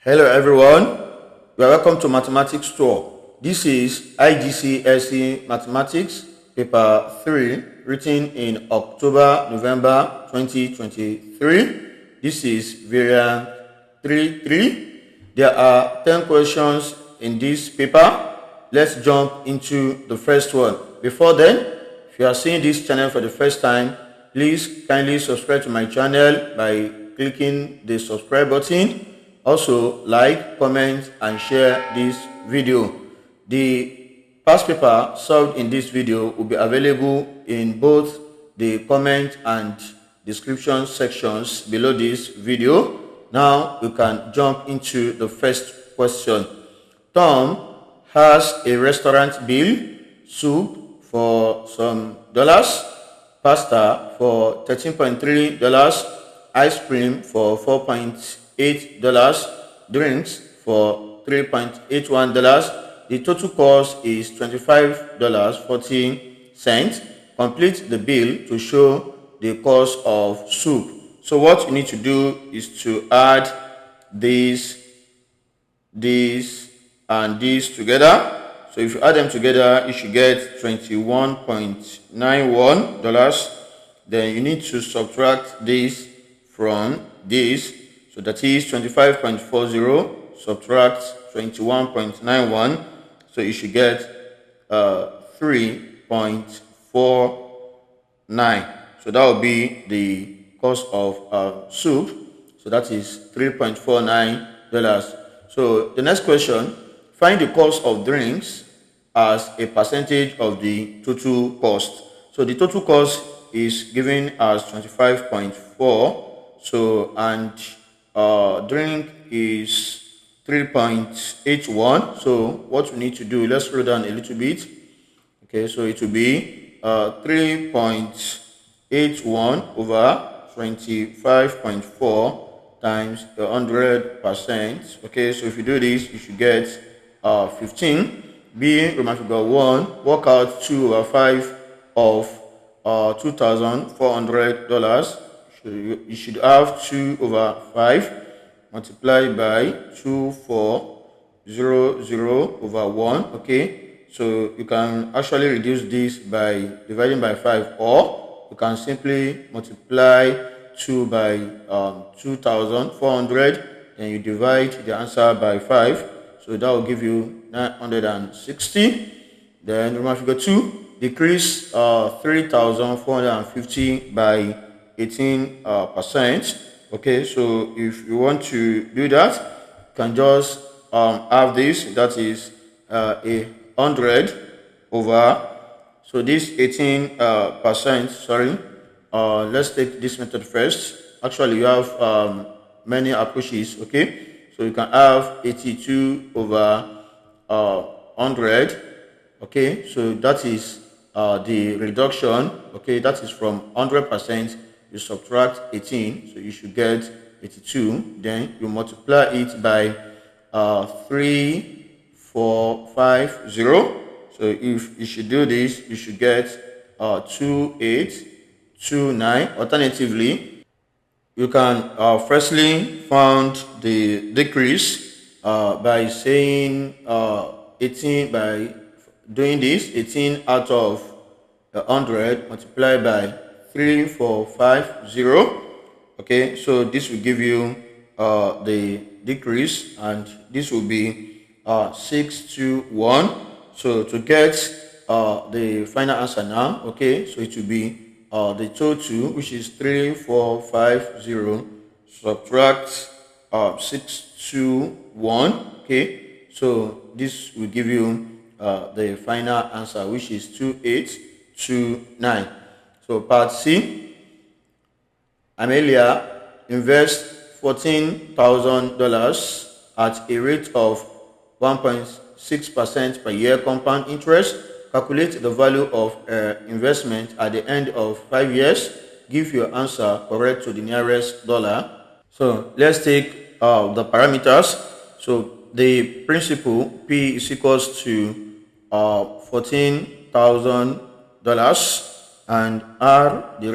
Hello everyone, you are welcome to Mathematics Tour. This is IGCSE Mathematics paper 3 written in October-November 2023. This is variant 3.3. There are 10 questions in this paper. Let's jump into the first one. Before then, if you are seeing this channel for the first time, please kindly subscribe to my channel by clicking the subscribe button. Also, like, comment, and share this video. The past paper solved in this video will be available in both the comment and description sections below this video. Now, we can jump into the first question. Tom has a restaurant bill, soup for some dollars, pasta for $13.3, ice cream for $4.8, drinks for $3.81. The total cost is $25.40. Complete the bill to show the cost of soup. So what you need to do is to add these, and these together. So if you add them together, you should get $21.91. Then you need to subtract this from this. So that is 25.40 subtract 21.91. So you should get 3.49. So that will be the cost of soup. So that is $3.49. So the next question, find the cost of drinks as a percentage of the total cost. So the total cost is given as 25.4. So and drink is 3.81. So what we need to do, let's scroll down a little bit. Okay, so it will be 3.81 over 25.4 times 100%. Okay, so if you do this, you should get 15. B, Roman figure 1, work out 2 over 5 of $2,400. You should have 2 over 5 multiplied by 2400 over 1. Okay, so you can actually reduce this by dividing by 5, or you can simply multiply 2 by 2,400 and you divide the answer by 5. So that will give you 960. Then Roman figure 2, decrease 3,450 by 18%. Okay, so if you want to do that, you can just have this, that is 100 over, so this 18%, sorry, let's take this method first. Actually, you have many approaches. Okay, so you can have 82 over 100. Okay, so that is the reduction. Okay, that is from 100%. You subtract 18, so you should get 82. Then you multiply it by 3450. So if you should do this, you should get 2829. Alternatively, you can firstly find the decrease by saying 18, by doing this, 18 out of 100 multiplied by 3450. Okay, so this will give you the decrease, and this will be 621. So to get the final answer now, okay, so it will be the total, which is 3450 subtract 621. Okay, so this will give you the final answer, which is 2829. So part C, Amelia invests $14,000 at a rate of 1.6% per year compound interest. Calculate the value of investment at the end of 5 years. Give your answer correct to the nearest dollar. So let's take the parameters. So the principal P is equals to $14,000, and R, the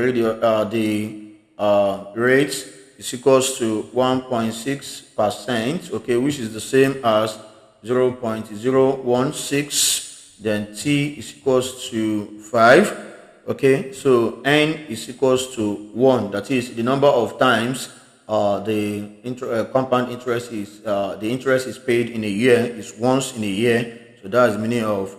rate is equals to 1.6%, okay, which is the same as 0.016. Then t is equals to 5. Okay, so n is equals to 1. That is the number of times the compound interest is the interest is paid in a year is once in a year. So that's the meaning of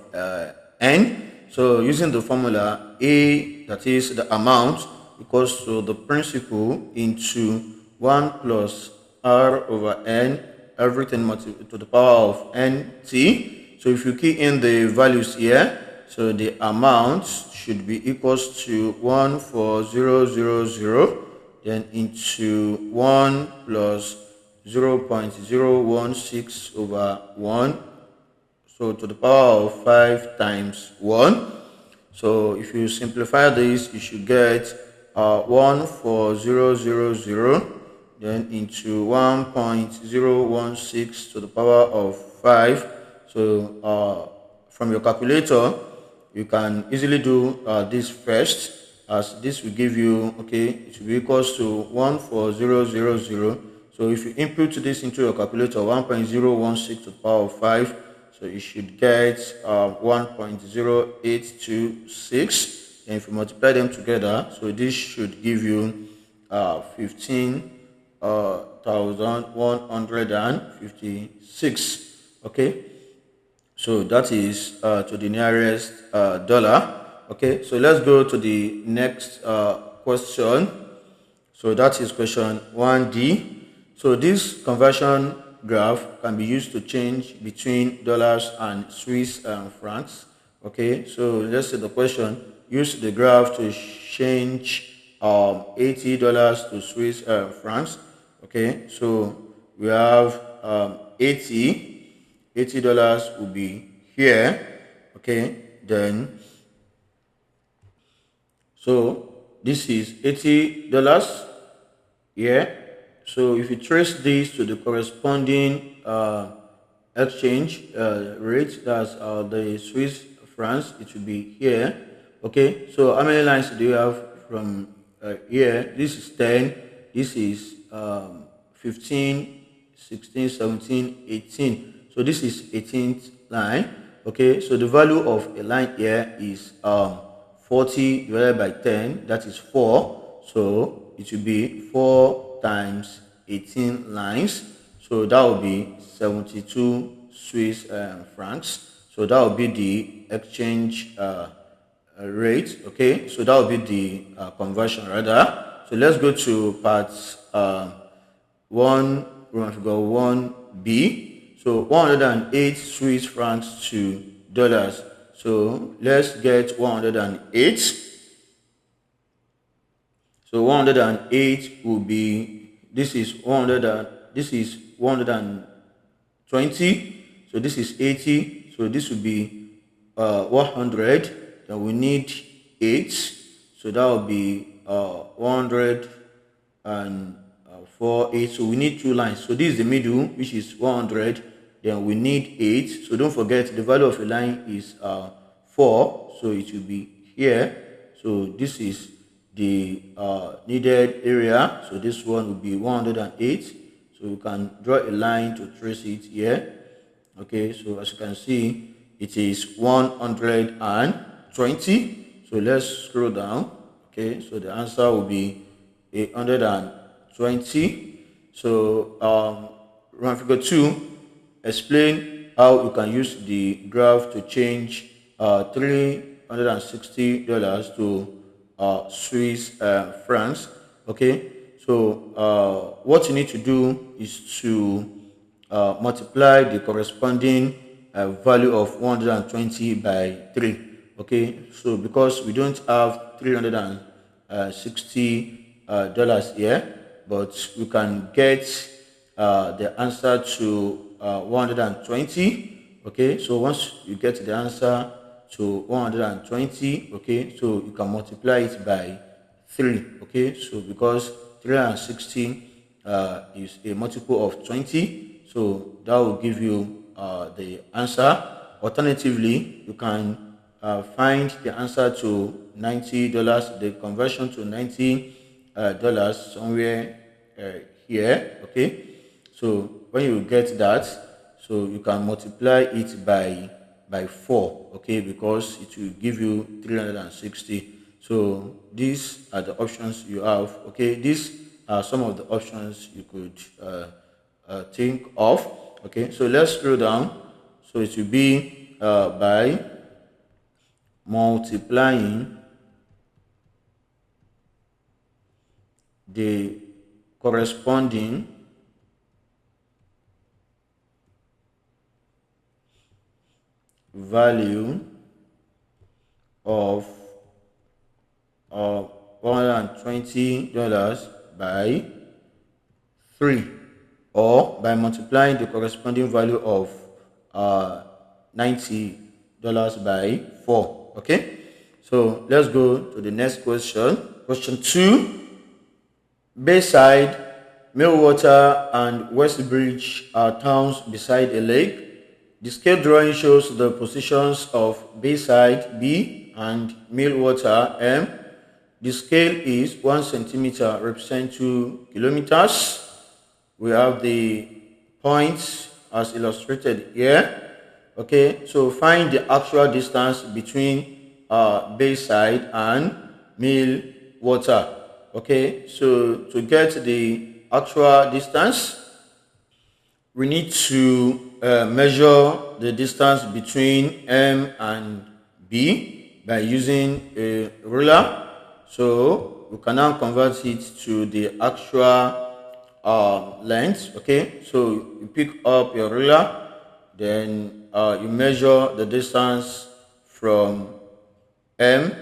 n. So using the formula, a, that is the amount, equals to the principal into 1 plus r over n, everything to the power of nt. So if you key in the values here, so the amount should be equals to 14000, then into 1 plus 0.016 over 1, so to the power of 5 times 1. So if you simplify this, you should get 14000, then into 1.016 to the power of 5. So from your calculator, you can easily do this first, as this will give you, okay, it will be equals to 14000. So if you input this into your calculator, 1.016 to the power of 5, so you should get 1.0826. And if you multiply them together, so this should give you 15,156. Okay, so that is to the nearest dollar. Okay, so let's go to the next question. So that is question 1D. So this conversion graph can be used to change between dollars and Swiss francs. Okay, so let's say the question: use the graph to change $80 to Swiss francs. Okay, so we have $80 will be here. Okay, then so this is $80 here. So if you trace this to the corresponding exchange rate, that's the Swiss francs, it should be here. Okay, so how many lines do you have from here? This is 10, this is 15, 16, 17, 18. So this is 18th line. Okay, so the value of a line here is 40 divided by 10, that is 4. So it will be 4 times 18 lines. So that will be 72 Swiss francs. So that will be the exchange rate. Okay, so that will be the conversion rather. So let's go to part 1, figure 1b. So 108 Swiss francs to dollars. So let's get 108. So 108 will be, this is 100, this is 120. So this is 80. So this will be 100. Then we need 8. So that will be 104, 8. So we need 2 lines. So this is the middle, which is 100. Then we need 8. So don't forget the value of a line is 4. So it will be here. So this is the needed area. So this one will be 108. So we can draw a line to trace it here. Okay, so as you can see, it is 120. So let's scroll down. Okay, so the answer will be 120. So round figure 2, explain how you can use the graph to change $360 to Swiss francs. Okay, so what you need to do is to multiply the corresponding value of 120 by 3. Okay, so because we don't have $360 here, but we can get the answer to 120. Okay, so once you get the answer to 120, okay, so you can multiply it by 3. Okay, so because 360 is a multiple of 20, so that will give you the answer. Alternatively, you can find the answer to $90, the conversion to $90 somewhere here. Okay, so when you get that, so you can multiply it by 4, okay, because it will give you 360. So these are the options you have. Okay, these are some of the options you could think of. Okay, so let's scroll down. So it will be by multiplying the corresponding value of $120 by 3, or by multiplying the corresponding value of $90 by 4. Okay, so let's go to the next question. Question 2. Bayside, Millwater, and Westbridge are towns beside a lake. The scale drawing shows the positions of Bayside B and Millwater M. The scale is 1 centimeter represent 2 kilometers. We have the points as illustrated here. Okay, so find the actual distance between Bayside and Millwater. Okay, so to get the actual distance, we need to measure the distance between M and B by using a ruler. So we can now convert it to the actual length. Okay, so you pick up your ruler, then you measure the distance from M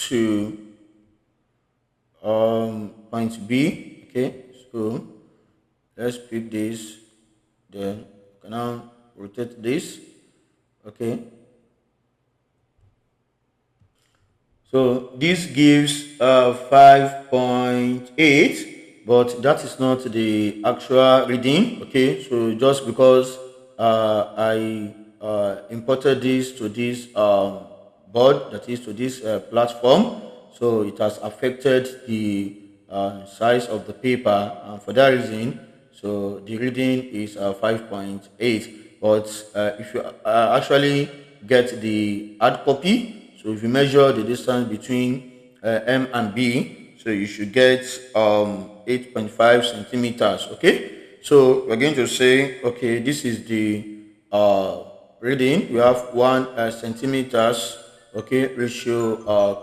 to point B. Okay, so let's pick this, then you can now rotate this. Okay, so this gives 5.8, but that is not the actual reading. Okay, so just because I imported this to this board, that is to this platform, so it has affected the size of the paper, and for that reason, so the reading is 5.8. But if you actually get the hard copy, so if you measure the distance between M and B, so you should get 8.5 centimeters. Okay, so we're going to say, okay, this is the reading. We have 1 centimeters, okay, ratio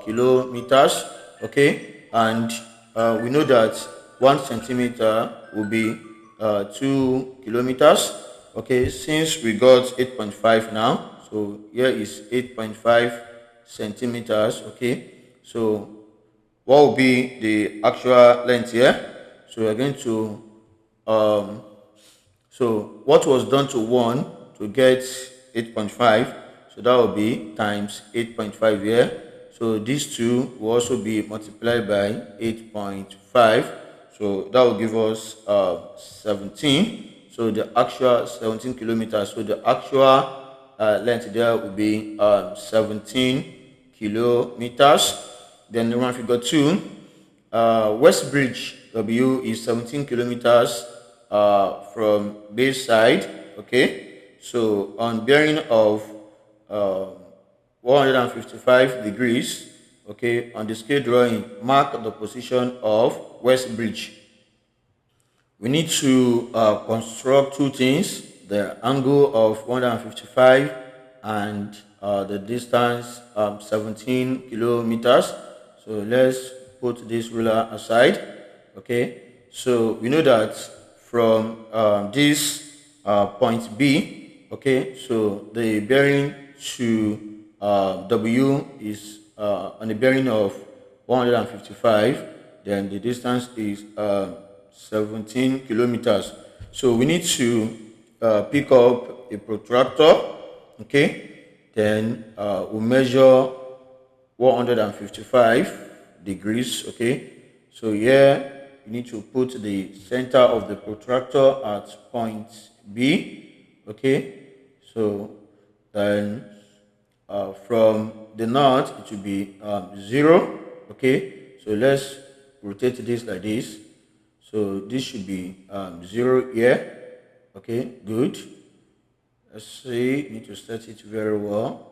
kilometers. Okay, and we know that 1 centimeter will be 2 kilometers. Okay, since we got 8.5 now, so here is 8.5 centimeters. Okay, so what will be the actual length here? So we're going to so what was done to 1 to get 8.5, so that will be times 8.5 here. So these two will also be multiplied by 8.5, so that will give us 17. So the actual 17 kilometers. So the actual length there will be 17 kilometers. Then round figure 2, Westbridge W is 17 kilometers from Bayside. Okay, so on bearing of 155 degrees, okay, on the scale drawing, mark the position of Westbridge. We need to construct two things: the angle of 155 and the distance 17 kilometers. So let's put this ruler aside. Okay, so we know that from this point B, okay, so the bearing to W is on the bearing of 155, then the distance is 17 kilometers. So we need to pick up a protractor. Okay, then we'll measure 155 degrees. Okay, so here you need to put the center of the protractor at point B. Okay, so then from the north it will be 0. Okay, so let's rotate this like this. So this should be 0 here. Okay, good. Let's see, need to set it very well.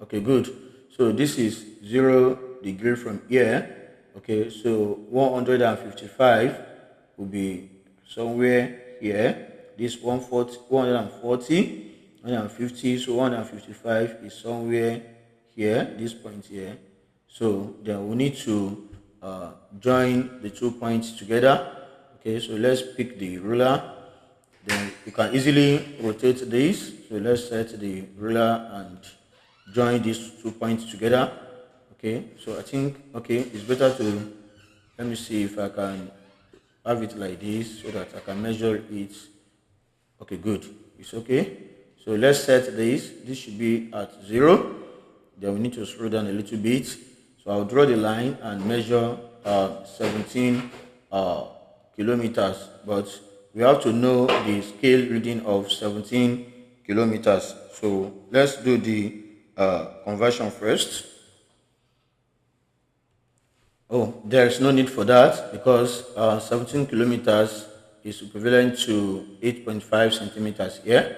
Okay, good. So this is 0 degree from here. Okay, so 155 will be somewhere here. This 140, 150, so 155 is somewhere here, this point here. So then we need to join the 2 points together. Okay, so let's pick the ruler. Then you can easily rotate this. So let's set the ruler and join these 2 points together. Okay, so I think, okay, it's better to, let me see if I can have it like this so that I can measure it. Okay, good. It's okay. So let's set this. This should be at 0. Then we need to scroll down a little bit. So I'll draw the line and measure 17 kilometers. But we have to know the scale reading of 17 kilometers. So let's do the conversion first. Oh, there's no need for that because 17 kilometers is equivalent to 8.5 centimeters here.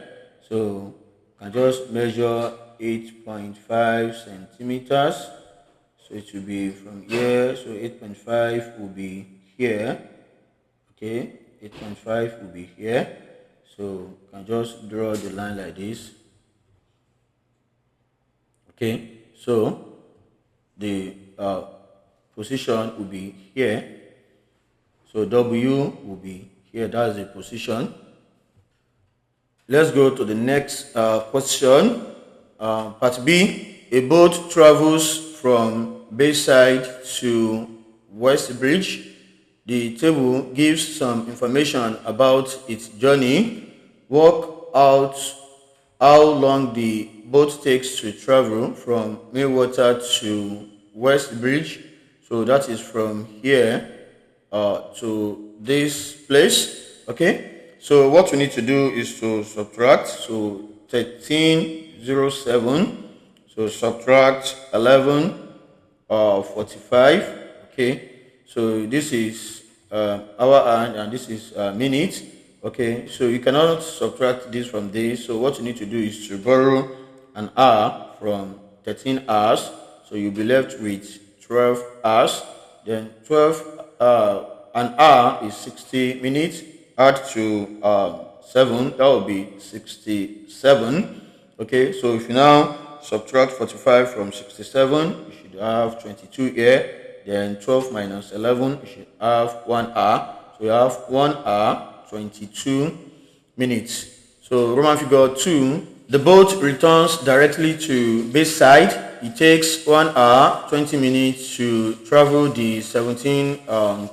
So I can just measure 8.5 centimeters. So it will be from here. So 8.5 will be here. Okay, 8.5 will be here. So I can just draw the line like this. Okay, so the position will be here. So W will be here. That's the position. Let's go to the next question. Part B. A boat travels from Bayside to Westbridge. The table gives some information about its journey. Work out how long the boat takes to travel from Millwater to Westbridge. So that is from here to this place. Okay, so what we need to do is to subtract. So 1307. So subtract 11:45. Okay, so this is hour and this is minutes. Okay, so you cannot subtract this from this. So what you need to do is to borrow an hour from 13 hours. So you'll be left with 12 hours. Then 12 an hour is 60 minutes. Add to 7, that will be 67. Okay, so if you now subtract 45 from 67, you should have 22 here. Then 12 minus 11, you should have 1 hour. So you have 1 hour, 22 minutes. So Roman figure 2, the boat returns directly to Bayside. It takes 1 hour, 20 minutes to travel the 17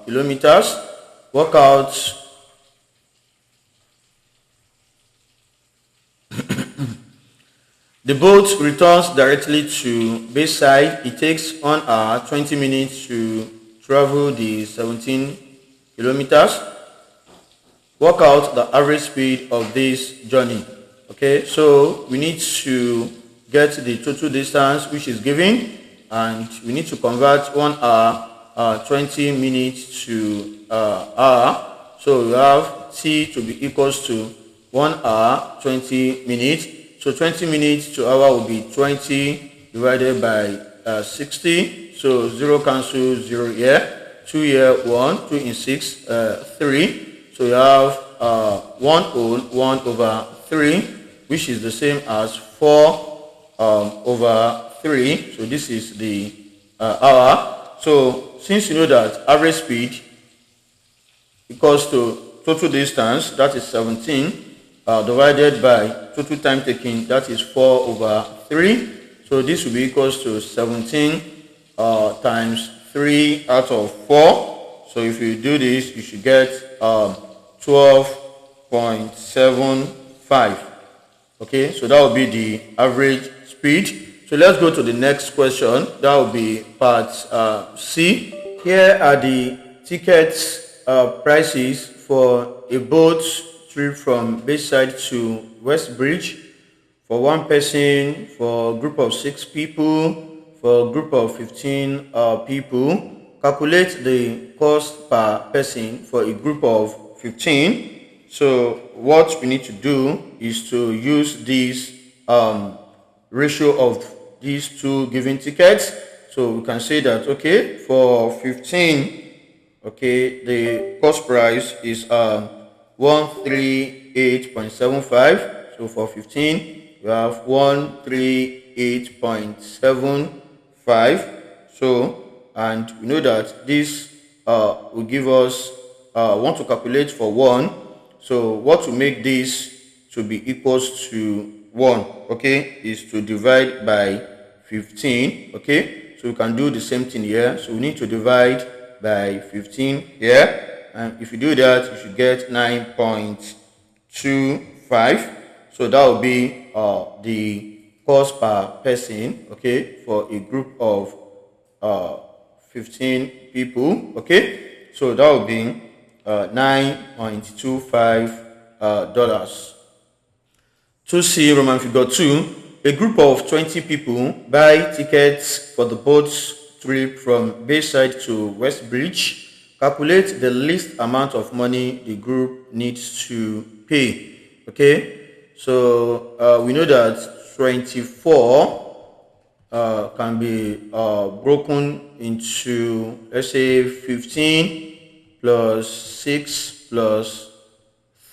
kilometers. Work out the boat returns directly to Bayside. It takes 1 hour, 20 minutes to travel the 17 kilometers. Work out the average speed of this journey. Okay, so we need to get the total distance which is given, and we need to convert 1 hour, 20 minutes to hour. So we have T to be equals to 1 hour, 20 minutes. So 20 minutes to hour will be 20 divided by 60. So 0 cancel 0 here. 2 here, 1. 2 in 6, 3. So you have 1 whole 1 over 3, which is the same as 4 over 3. So this is the hour. So since you know that average speed equals to total distance, that is 17, divided by total time taken, that is 4 over 3. So this will be equals to 17 times 3 out of 4. So if you do this, you should get 12.75. Okay, so that will be the average speed. So let's go to the next question. That will be part C. Here are the tickets prices for a boat trip from Bayside to Westbridge for one person, for a group of 6 people, for a group of 15 people. calculate the cost per person for a group of 15. So what we need to do is to use this ratio of these two given tickets. So we can say that, okay, for 15, okay, the cost price is 138.75. So for 15, we have 138.75. So, and we know that this will give us, want to calculate for 1. So what to make this to be equals to 1, okay, is to divide by 15, okay. So we can do the same thing here. So we need to divide by 15 here, and if you do that, you should get 9.25. So that will be the cost per person, okay, for a group of 15 people, okay. So that will be $9.25. 2C, Roman figure 2. A group of 20 people buy tickets for the boat trip from Bayside to Westbridge. Calculate the least amount of money the group needs to pay. Okay, so we know that 24 can be broken into, let's say, 15 plus 6 plus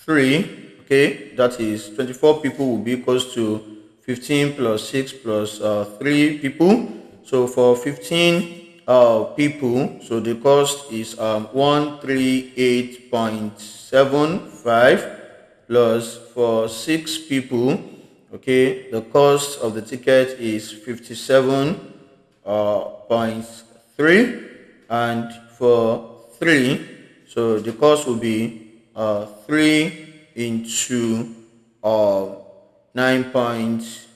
3. Okay, that is 24 people will be equals to 15 plus 6 plus 3 people. So for 15 people, so the cost is 138.75, plus for 6 people, okay, the cost of the ticket is 57.3, and for 3, so the cost will be 3 into 9.80.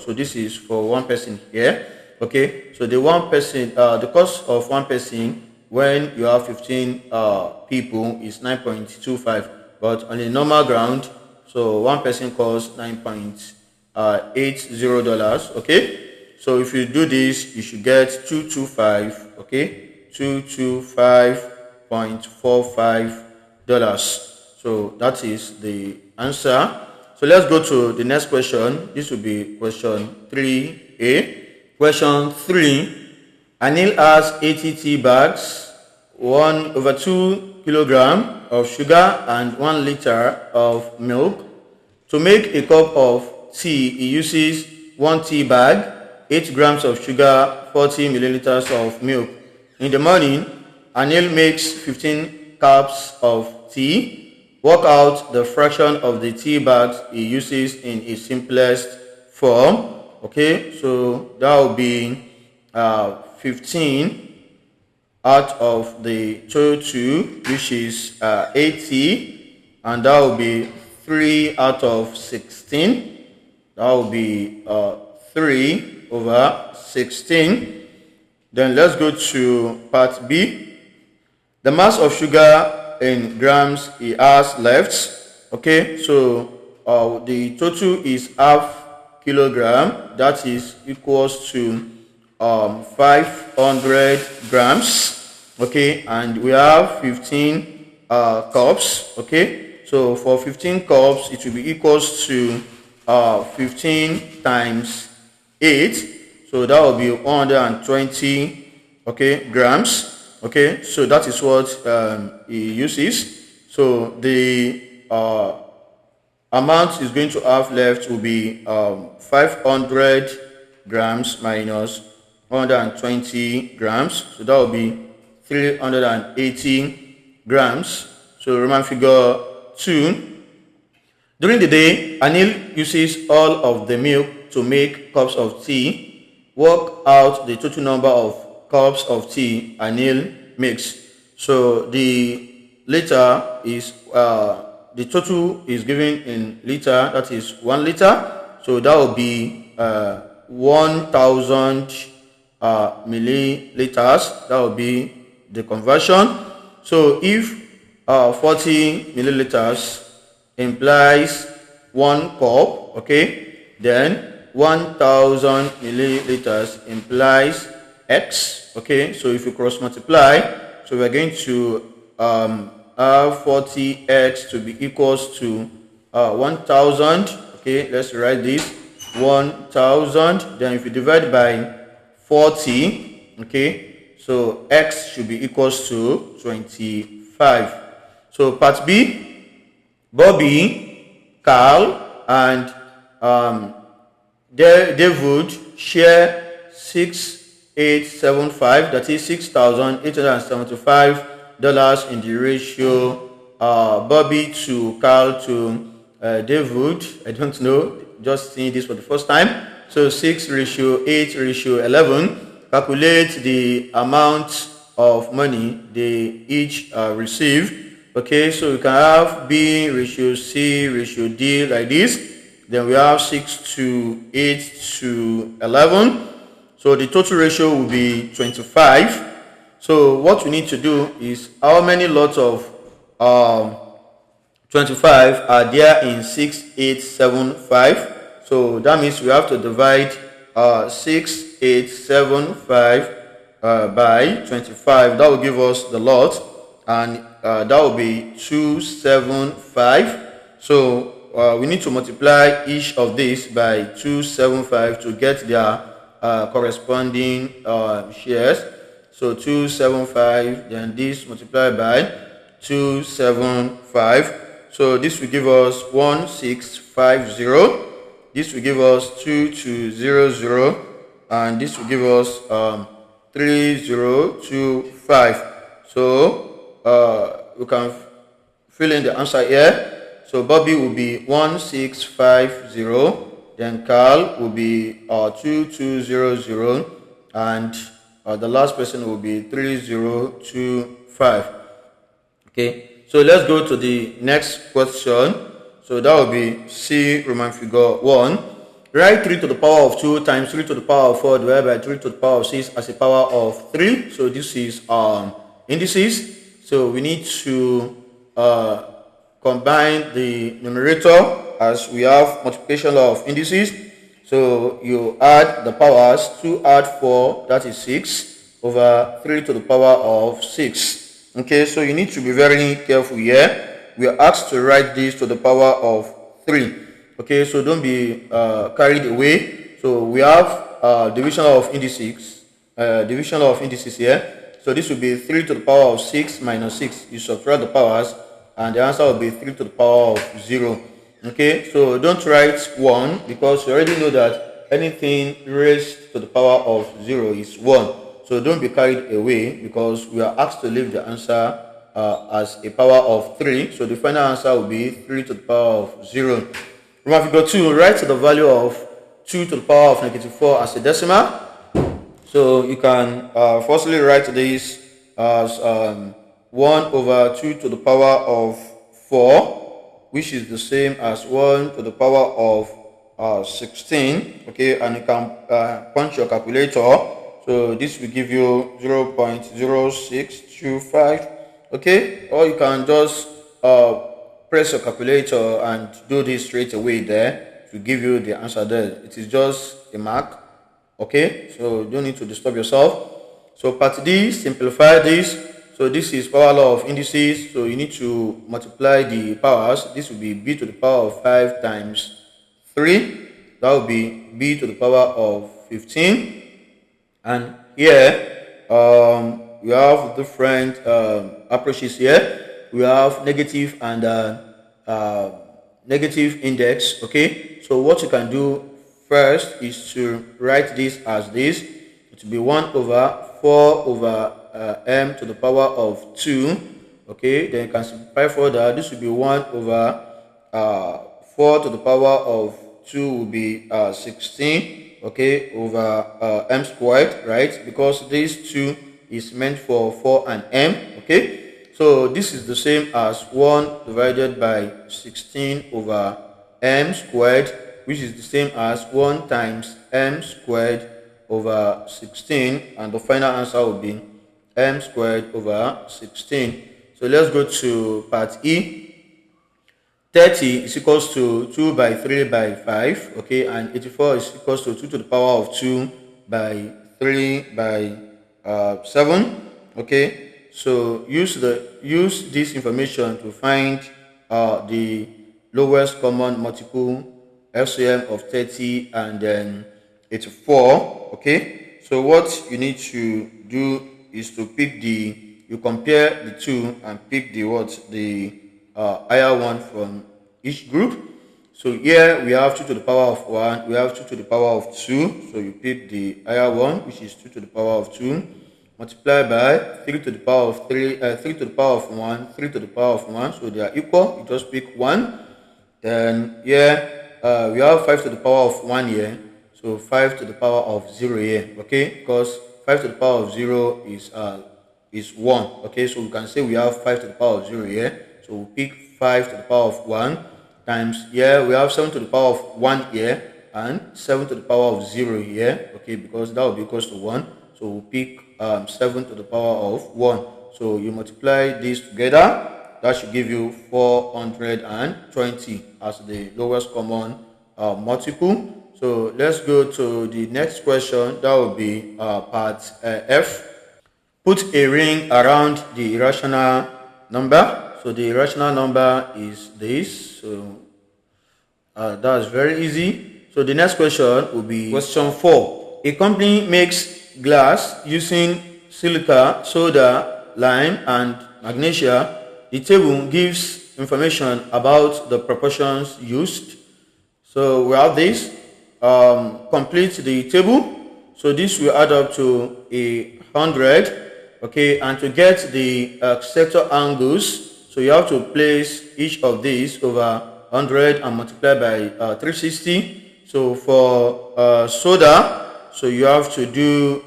So this is for one person here, okay. So the one person, the cost of one person when you have 15 people is 9.25, but on a normal ground, so one person costs $9.80, okay. So if you do this, you should get 225, okay, $225.45. So that is the answer. So let's go to the next question. This will be question 3A. Question 3. Anil has 80 tea bags, 1/2 kilogram of sugar, and 1 liter of milk. To make a cup of tea, he uses 1 tea bag, 8 grams of sugar, 40 milliliters of milk. In the morning, Anil makes 15 cups of tea. Work out the fraction of the tea bags he uses in its simplest form. Okay, so that will be 15 out of the total, which is 80, and that will be 3 out of 16. That will be 3 over 16. Then let's go to part B. The mass of sugar in grams he has left. Okay, so the total is half kilogram. That is equals to 500 grams. Okay, and we have 15 cups. Okay, so for 15 cups, it will be equals to 15 times 8. So that will be 120, okay, grams. Okay, so that is what he uses. So the amount is going to have left will be 500 grams minus 120 grams. So that will be 380 grams. So Roman figure 2. During the day, Anil uses all of the milk to make cups of tea. Work out the total number of cups of tea Anil makes. So the liter is the total is given in liter, that is 1 liter. So that will be 1000 milliliters. That will be the conversion. So if 40 milliliters implies 1 cup, okay, then 1000 milliliters implies x. Okay, so if you cross multiply, so we're going to have 40x to be equals to 1000. Okay, let's write this 1000. Then if you divide by 40, okay, so x should be equals to 25. So part B, Bobby, Carl, and David share 6875, that is $6,875 in the ratio Bobby to Carl to David. I don't know, just seeing this for the first time. So 6:8:11. Calculate the amount of money they each receive. Okay, so we can have B ratio C ratio D like this. Then we have 6:8:11. So the total ratio will be 25. So what we need to do is, how many lots of 25 are there in 6875? So that means we have to divide 6875 by 25. That will give us the lot, and that will be 275. So we need to multiply each of these by 275 to get their corresponding shares. So 275, then this multiplied by 275. So this will give us 1650. This will give us 2200, and this will give us 3025. So we can fill in the answer here. So Bobby will be 1650, then Carl will be 2200, and the last person will be 3025. Okay, so let's go to the next question. So that will be C, Roman figure 1. Write 3 to the power of 2 times 3 to the power of 4 divided by 3 to the power of 6 as a power of 3. So this is indices. So we need to combine the numerator, as we have multiplication of indices. So you add the powers. 2 add 4, that is 6, over 3 to the power of 6. Okay, so you need to be very careful here. We are asked to write this to the power of 3. Okay, so don't be carried away. So we have division of indices here. So this will be 3 to the power of 6 minus 6. You subtract the powers, and the answer will be 3 to the power of 0. Okay, so don't write 1, because you already know that anything raised to the power of 0 is 1. So don't be carried away, because we are asked to leave the answer as a power of 3. So the final answer will be 3 to the power of 0. Roman figure 2, write the value of 2 to the power of -4 as a decimal. So you can firstly write this as 1 over 2 to the power of 4, which is the same as 1 to the power of 16. Okay, and you can punch your calculator. So this will give you 0.0625. Okay, or you can just press your calculator and do this straight away there to give you the answer there. It is just a mark. Okay, so you don't need to disturb yourself. So part D, simplify this. So this is power law of indices. So you need to multiply the powers. This will be b to the power of 5 times 3. That will be b to the power of 15. And here we have different approaches here. We have negative and negative index. Okay, so what you can do first is to write this as this. It will be 1 over 4 over m to the power of 2. Okay, then you can simplify further. This will be 1 over 4 to the power of 2 will be 16. Okay, over m squared, right? Because this 2 is meant for 4 and m. Okay, so this is the same as 1 divided by 16 over m squared, which is the same as 1 times m squared over 16, and the final answer will be m squared over 16. So let's go to part E. 30 is equals to 2 by 3 by 5, okay, and 84 is equals to 2 to the power of 2 by 3 by 7. Okay, so use this information to find the lowest common multiple, LCM of 30 and then 84. Okay, so what you need to do is to pick you compare the two and pick the higher one from each group. So here we have 2 to the power of 1, we have 2 to the power of 2, so you pick the higher one, which is 2 to the power of 2, multiply by 3 to the power of 3, 3 to the power of 1, 3 to the power of 1, so they are equal, you just pick 1. Then here we have 5 to the power of 1 here, so 5 to the power of 0 here, okay, because 5 to the power of 0 is 1, okay, so we can say we have 5 to the power of 0 here, so we pick 5 to the power of 1, times here we have 7 to the power of 1 here and 7 to the power of 0 here, okay, because that will be equals to 1, so we'll pick 7 to the power of 1. So you multiply these together, that should give you 420 as the lowest common multiple. So let's go to the next question. That will be part F. Put a ring around the irrational number. So the irrational number is this. So that's very easy. So the next question will be question 4. A company makes glass using silica, soda, lime, and magnesia. The table gives information about the proportions used. So we have this. Complete the table. So this will add up to 100. Okay, and to get the sector angles, so you have to place each of these over 100 and multiply by 360. So for soda, so you have to do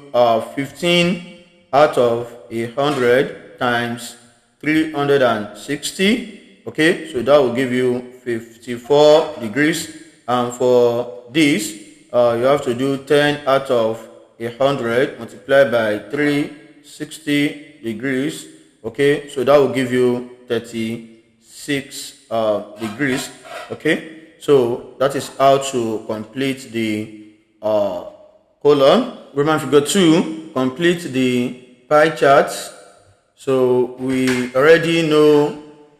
15 out of 100 times 360. Okay, so that will give you 54 degrees. And for this, you have to do 10 out of 100 multiplied by 360 degrees. Okay, so that will give you 36 degrees. Okay, so that is how to complete the column. Roman figure 2, complete the pie charts. So we already know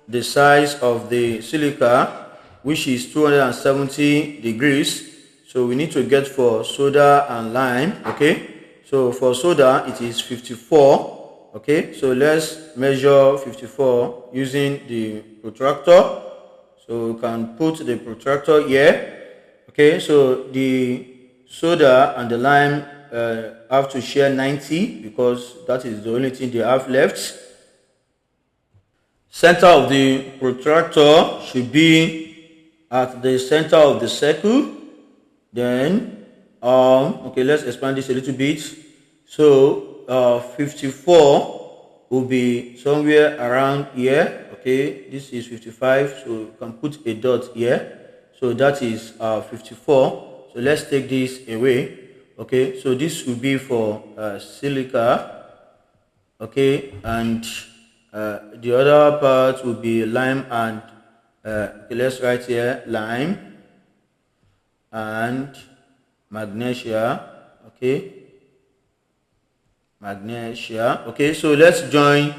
the size of the silica, which is 270 degrees. So we need to get for soda and lime. Okay, so for soda it is 54. Okay, so let's measure 54 using the protractor. So we can put the protractor here. Okay, so the soda and the lime have to share 90 because that is the only thing they have left. Center of the protractor should be at the center of the circle. Then okay, let's expand this a little bit. So 54 will be somewhere around here. Okay, this is 55, so you can put a dot here. So that is 54. So let's take this away. Okay, so this will be for silica. Okay, and the other part will be lime and okay, let's write here lime and magnesia. Okay, magnesia. Okay, so let's join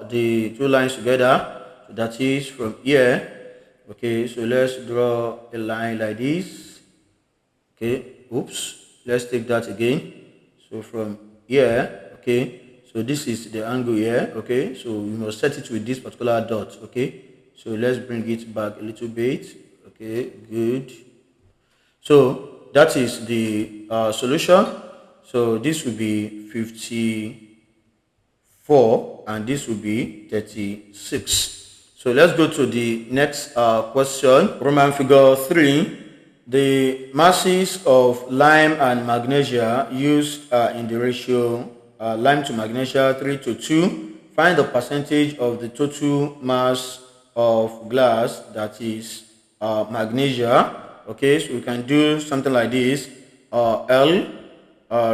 the two lines together. So that is from here. Okay, so let's draw a line like this. Okay, oops, let's take that again. So from here, okay, so this is the angle here. Okay, so we must set it with this particular dot. Okay, so let's bring it back a little bit. Okay, good. So that is the solution. So this will be 54 and this will be 36. So let's go to the next question. Roman figure 3. The masses of lime and magnesia used in the ratio lime to magnesia 3:2. Find the percentage of the total mass of glass that is magnesia. Okay, so we can do something like this. L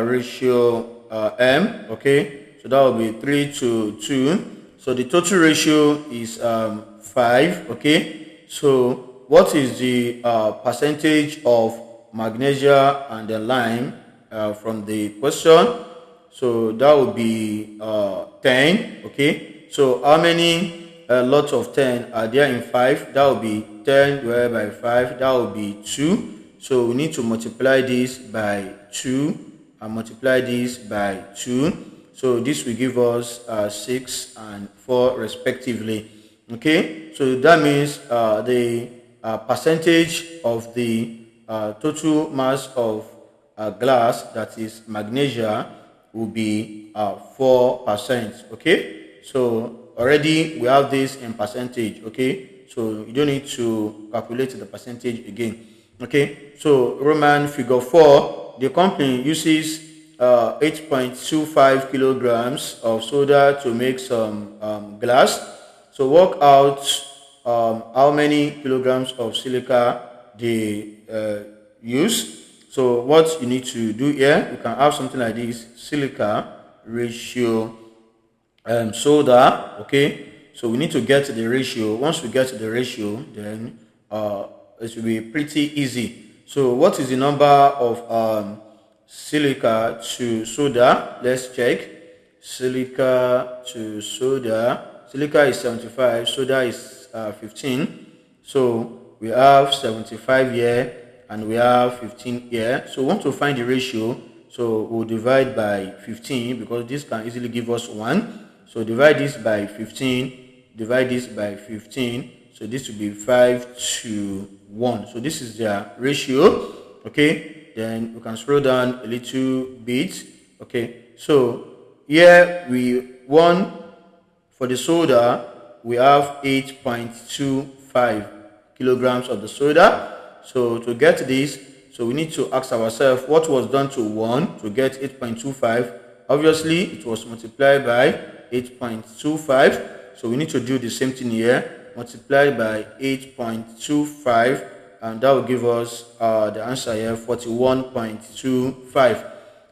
ratio M. Okay, so that will be 3:2. So the total ratio is 5. Okay, so what is the percentage of magnesia and the lime from the question. So that would be 10. Okay, so how many lots of 10 are there in 5? That would be 10 divided by 5. That would be 2. So we need to multiply this by 2 and multiply this by 2. So this will give us 6 and 4 respectively. Okay, so that means the percentage of the total mass of glass, that is magnesia, will be 4%. Okay, so already we have this in percentage. Okay, so you don't need to calculate the percentage again. Okay, so Roman figure 4, the company uses 8.25 kilograms of soda to make some glass. So work out how many kilograms of silica they use. So what you need to do here, you can have something like this: silica ratio soda. Okay, so we need to get the ratio. Once we get the ratio, then it will be pretty easy. So what is the number of silica to soda? Let's check. Silica to soda. Silica is 75, soda is 15. So we have 75 here and we have 15 here. So we want to find the ratio. So we'll divide by 15 because this can easily give us 1. So divide this by 15, divide this by 15. So this will be 5 to 1. So this is their ratio. Okay, then we can scroll down a little bit. Okay, so here we want for the soda, we have 8.25 kilograms of the soda. So to get this, so we need to ask ourselves what was done to 1 to get 8.25. Obviously, it was multiplied by 8.25. So we need to do the same thing here, multiply by 8.25, and that will give us the answer here, 41.25.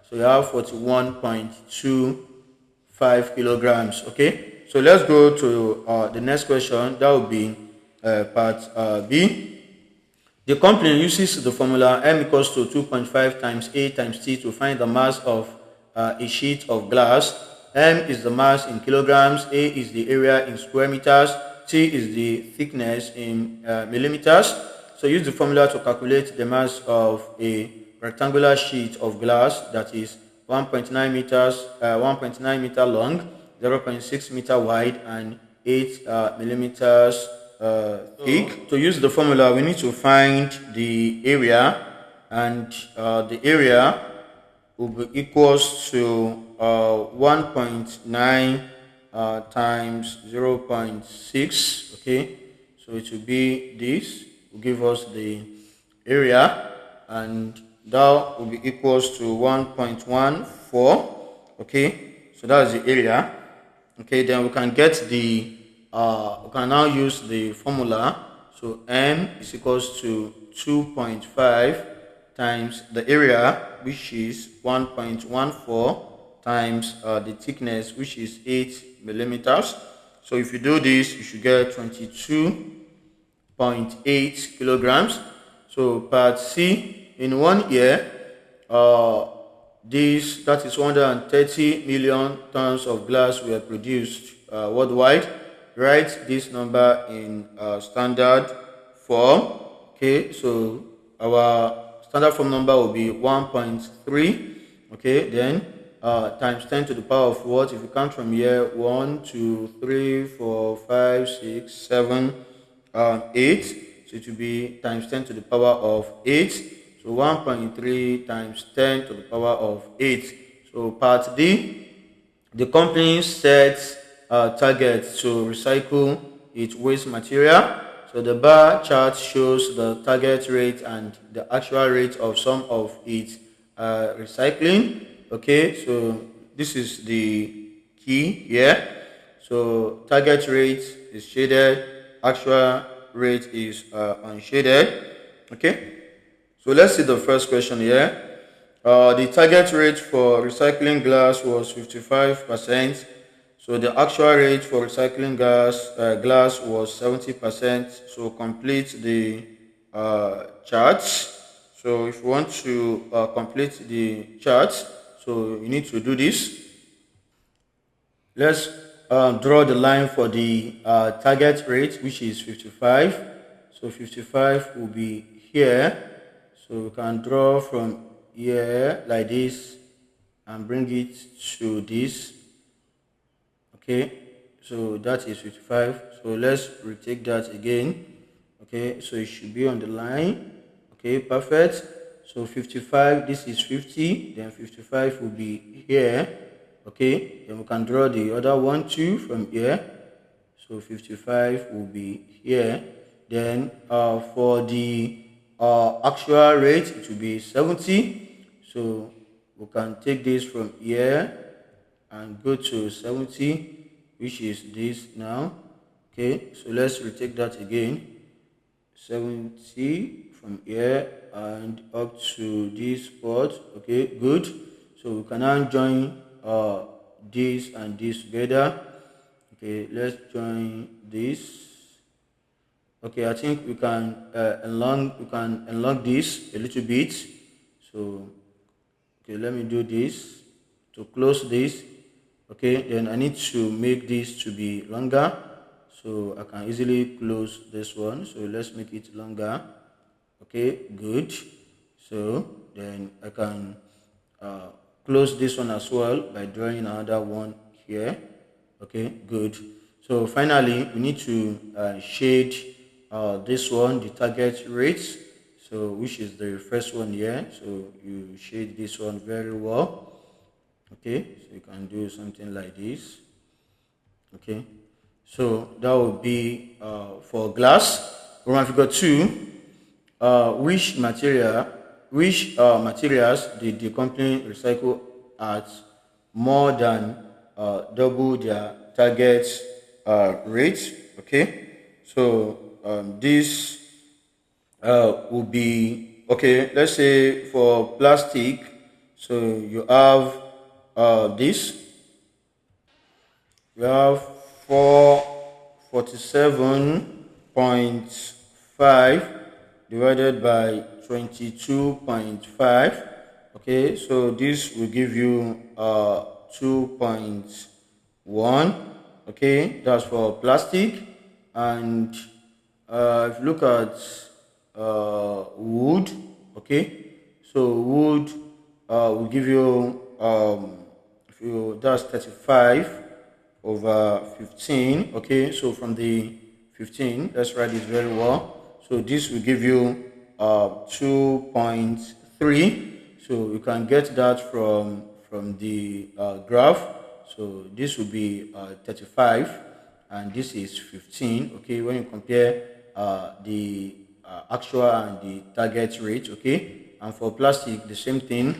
So you have 41.25 kilograms. Okay, so let's go to the next question. That will be part B. The company uses the formula m equals to 2.5 times A times T to find the mass of a sheet of glass. M is the mass in kilograms, A is the area in square meters, T is the thickness in millimeters. So use the formula to calculate the mass of a rectangular sheet of glass that is 1.9 meters, 1.9 meter long, 0.6 meter wide, and 8 millimeters thick. To use the formula, we need to find the area, and the area will be equals to 1.9 times 0.6. Okay, so it will be this, will give us the area, and that will be equals to 1.14. Okay, so that is the area. Okay, then we can get the we can now use the formula. So m is equals to 2.5 times the area, which is 1.14, times the thickness, which is 8 millimeters. So if you do this, you should get 22.8 kilograms. So part C, in 1 year, that is 130 million tons of glass were produced worldwide. Write this number in standard form. Okay, so our standard form number will be 1.3. Okay, then times 10 to the power of what? If you count from here, 1, 2, 3, 4, 5, 6, 7, 8. So it will be times 10 to the power of 8. So 1.3 times 10 to the power of 8. So part D, the company sets target to recycle its waste material. So the bar chart shows the target rate and the actual rate of some of its recycling. Okay, so this is the key here. So target rate is shaded, actual rate is unshaded. Okay, so let's see the first question here. The target rate for recycling glass was 55%. So the actual rate for recycling glass was 70%. So complete the charts. So if you want to complete the chart, so you need to do this. Let's draw the line for the target rate, which is 55. So 55 will be here. So we can draw from here like this and bring it to this. Okay, so that is 55. So let's retake that again. Okay, so it should be on the line. Okay, perfect. So 55, this is 50, then 55 will be here. Okay, then we can draw the other one too from here. So 55 will be here. Then for the actual rate, it will be 70. So we can take this from here and go to 70, which is this now. Okay, so let's retake that again. 70 from here and up to this spot. Okay, good. So we can now join this and this together. Okay, let's join this. Okay, I think we can enlarge this a little bit. So okay, let me do this to close this. Okay, then I need to make this to be longer, so I can easily close this one. So let's make it longer. Okay, good. So then I can close this one as well by drawing another one here. Okay, good. So finally we need to shade this one, the target rate, so which is the first one here. So you shade this one very well. Okay, so you can do something like this. Okay, so that would be for glass. Roman figure 2. Which materials did the company recycle at more than double their target rate? Okay, so this will be, okay, let's say for plastic, so you have this, we have 447.5 divided by 22.5. okay, so this will give you 2.1. okay, that's for plastic. And if you look at wood, okay, so wood will give you that's 35/15. okay, so from the 15, let's write this very well. So this will give you 2.3. so you can get that from the graph. So this will be 35 and this is 15. okay, when you compare the actual and the target rate. okay, and for plastic the same thing.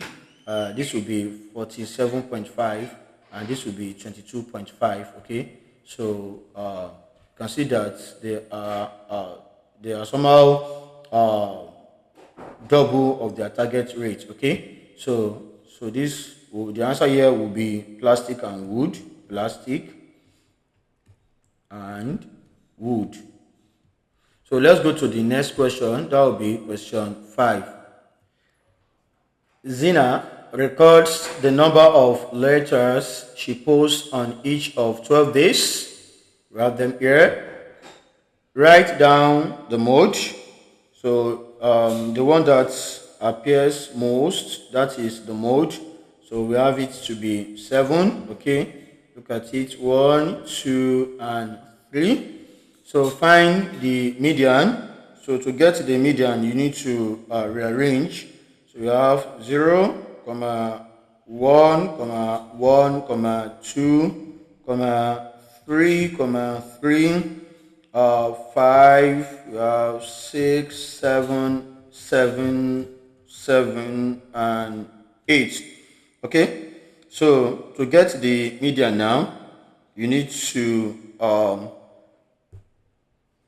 This will be 47.5 and this will be 22.5. okay, so you can see that they are somehow double of their target rate. okay, so this the answer here will be plastic and wood. Plastic and wood. So let's go to the next question. That will be question 5. Zina records the number of letters she posts on each of 12 days. We have them here. Write down the mode. So the one that appears most, that is the mode. So we have it to be 7. okay, look at it, 1, 2 and 3. So find the median. So to get the median you need to rearrange. So we have 0, 1, 1, 2, 3, 3, 5, 6, 7, 7 and 8. okay, so to get the median now you need to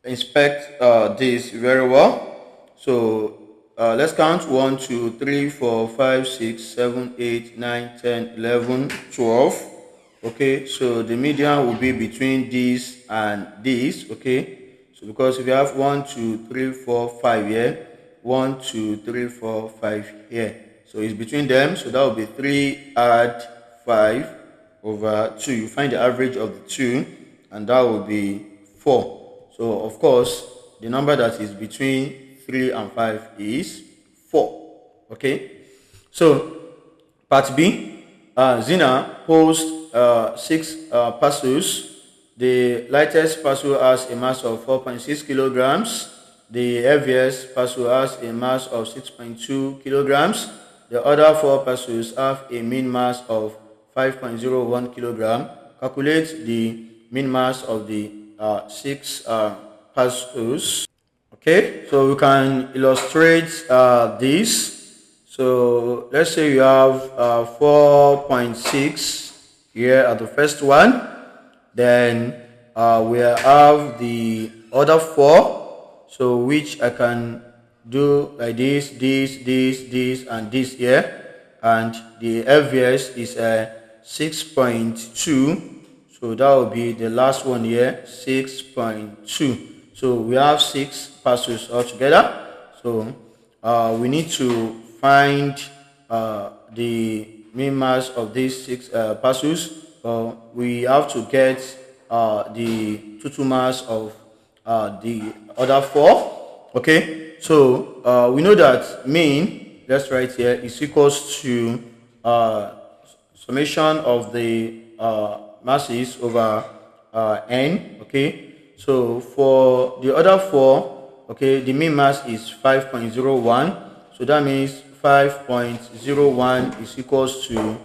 inspect this very well. So let's count 1, 2, 3, 4, 5, 6, 7, 8, 9, 10, 11, 12. okay, so the median will be between this and this. okay, so because if you have 1, 2, 3, 4, 5 here, 1, 2, 3, 4, 5 here. So it's between them. So that will be 3 add 5 over 2. You find the average of the two, and that will be 4. So of course, the number that is between 3 and 5 is 4. Okay. So part B, Zina posed 6 parcels. The lightest parcel has a mass of 4.6 kilograms. The heaviest parcel has a mass of 6.2 kilograms. The other 4 parcels have a mean mass of 5.01 kilogram. Calculate the mean mass of the 6 parcels. Okay, so we can illustrate this. So let's say you have 4.6 here at the first one. Then we have the other 4, so which I can do like this, and this here, and the heaviest is 6.2, so that will be the last one here, 6.2. So we have 6 parcels altogether. So we need to find the mean mass of these 6 parcels. We have to get the total mass of the other 4. Okay, so we know that mean, let's write here, is equals to summation of the masses over n. Okay, so for the other 4, okay, the mean mass is 5.01. So that means 5.01 is equals to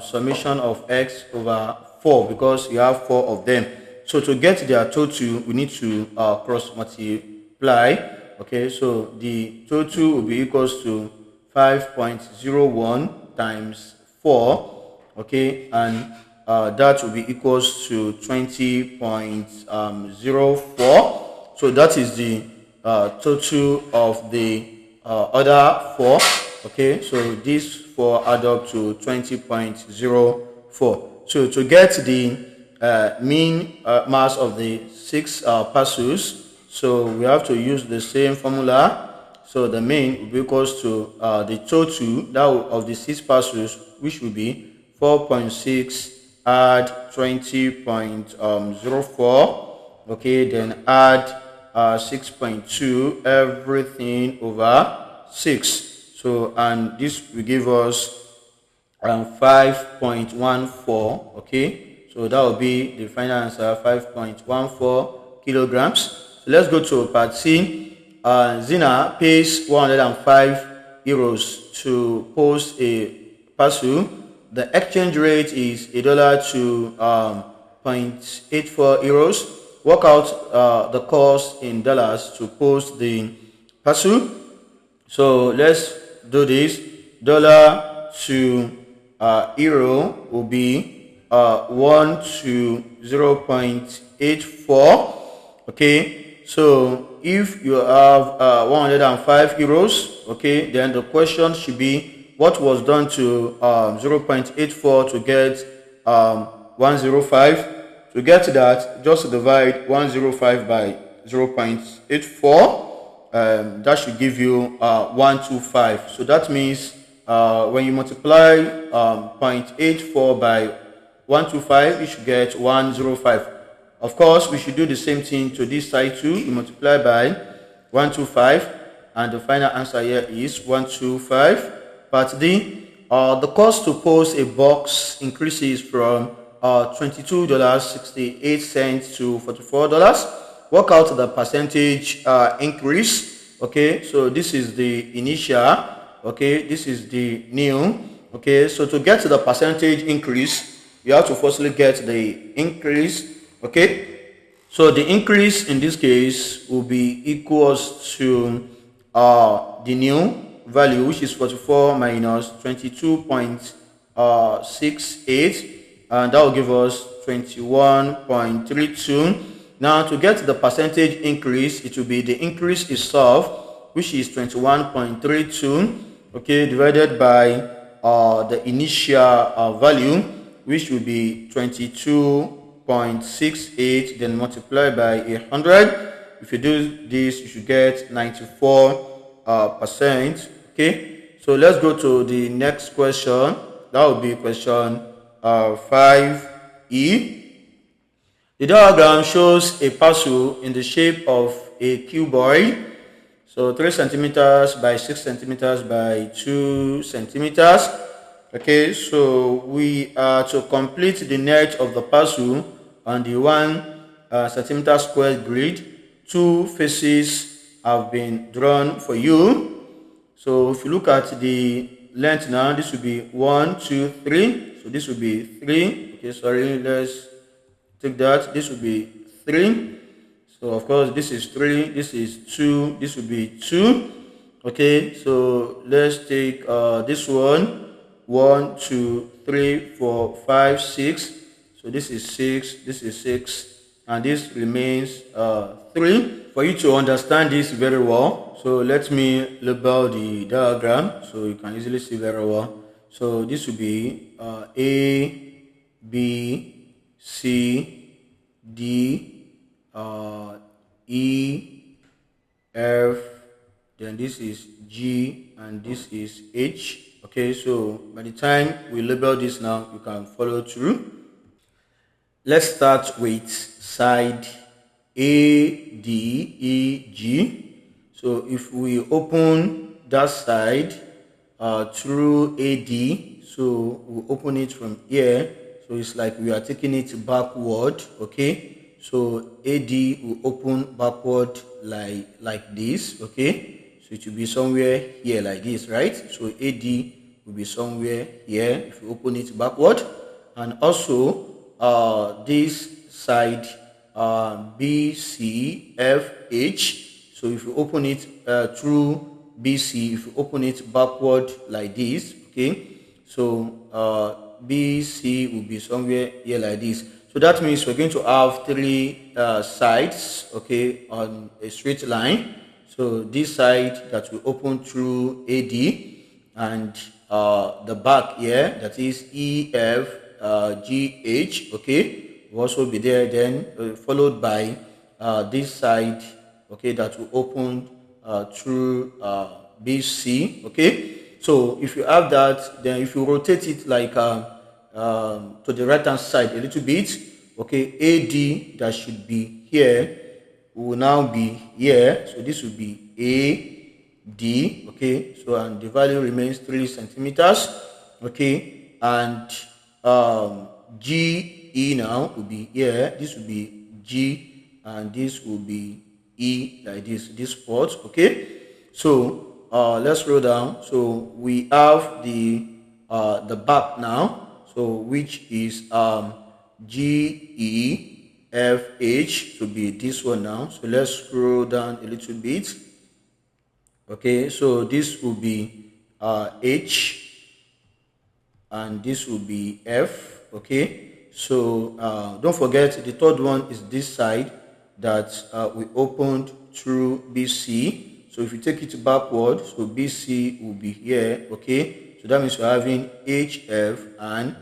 summation of x over 4, because you have 4 of them. So to get their total, we need to cross multiply. Okay, so the total will be equals to 5.01 times 4. Okay, and that will be equals to 20.04. So that is the total of the other 4. Okay, so these 4 add up to 20.04. So to get the mean mass of the 6 parcels, so we have to use the same formula. So the mean will be equals to the total of the 6 parcels, which will be 4.6 add 20.04. Okay, then add 6.2 everything over 6. So, and this will give us 5.14. Okay, so that will be the final answer, 5.14 kilograms. So let's go to part C. Zina pays 105 euros to post a parcel. The exchange rate is $1 to 0.84 euros. Work out the cost in dollars to post the parcel. So let's do this. Dollar to euro will be 1 to 0.84. Okay, so if you have 105 euros, okay, then the question should be what was done to 0.84 to get 105. To get that, just divide 105 by 0.84. That should give you 125. So that means when you multiply 0.84 by 125, you should get 105. Of course, we should do the same thing to this side too. You multiply by 125, and the final answer here is 125. Part D, the cost to post a box increases from $22.68 to $44. Work out the percentage increase. Okay, so this is the initial. Okay, this is the new. Okay, so to get to the percentage increase, you have to firstly get the increase. Okay, so the increase in this case will be equals to the new value, which is 44 minus 22.68, and that will give us 21.32. Now to get the percentage increase, it will be the increase itself, which is 21.32, okay, divided by the initial value, which will be 22.68, then multiply by 100. If you do this, you should get 94 percent. Okay, so let's go to the next question. That will be question 5E. The diagram shows a parcel in the shape of a cuboid, so 3 centimeters by 6 centimeters by 2 centimeters. Okay, so we are to complete the net of the parcel on the 1 centimeter square grid. 2 faces have been drawn for you. So if you look at the length now, this will be 1, 2, 3. So this will be 3. Okay, sorry, let's take that. This will be 3. So of course this is 3, this is 2, this will be 2. Okay, so let's take this one. 1, 2, 3, 4, 5, 6. So this is 6, this is 6, and this remains 3. For you to understand this very well, so let me label the diagram so you can easily see very well. So this will be A, B, C, D, E, F, then this is G, and this is H. Okay, so by the time we label this now, you can follow through. Let's start with side A, D, E, G. So if we open that side through AD, so we open it from here. So it's like we are taking it backward. Okay, so AD will open backward like this. Okay, so it will be somewhere here like this, right? So AD will be somewhere here if you open it backward. And also this side BC, FH. So if you open it through BC, if you open it backward like this, okay, so BC will be somewhere here like this. So that means we're going to have 3 sides, okay, on a straight line. So this side that will open through AD, and the back here, that is EF, GH, okay, will also be there. Then followed by this side, okay, that will open through BC. Okay, so if you have that, then if you rotate it like to the right hand side a little bit, okay, AD that should be here will now be here. So this will be AD. Okay, so and the value remains 3 centimeters. Okay, and GE now will be here. This will be G, and this will be E, like this spot. Okay, so let's roll down. So we have the back now, so which is GEFH to be this one now. So let's scroll down a little bit. Okay, so this will be H, and this will be F. Okay, so don't forget the third one is this side that we opened through BC. So if you take it backward, so BC will be here. Okay, so that means we're having HF and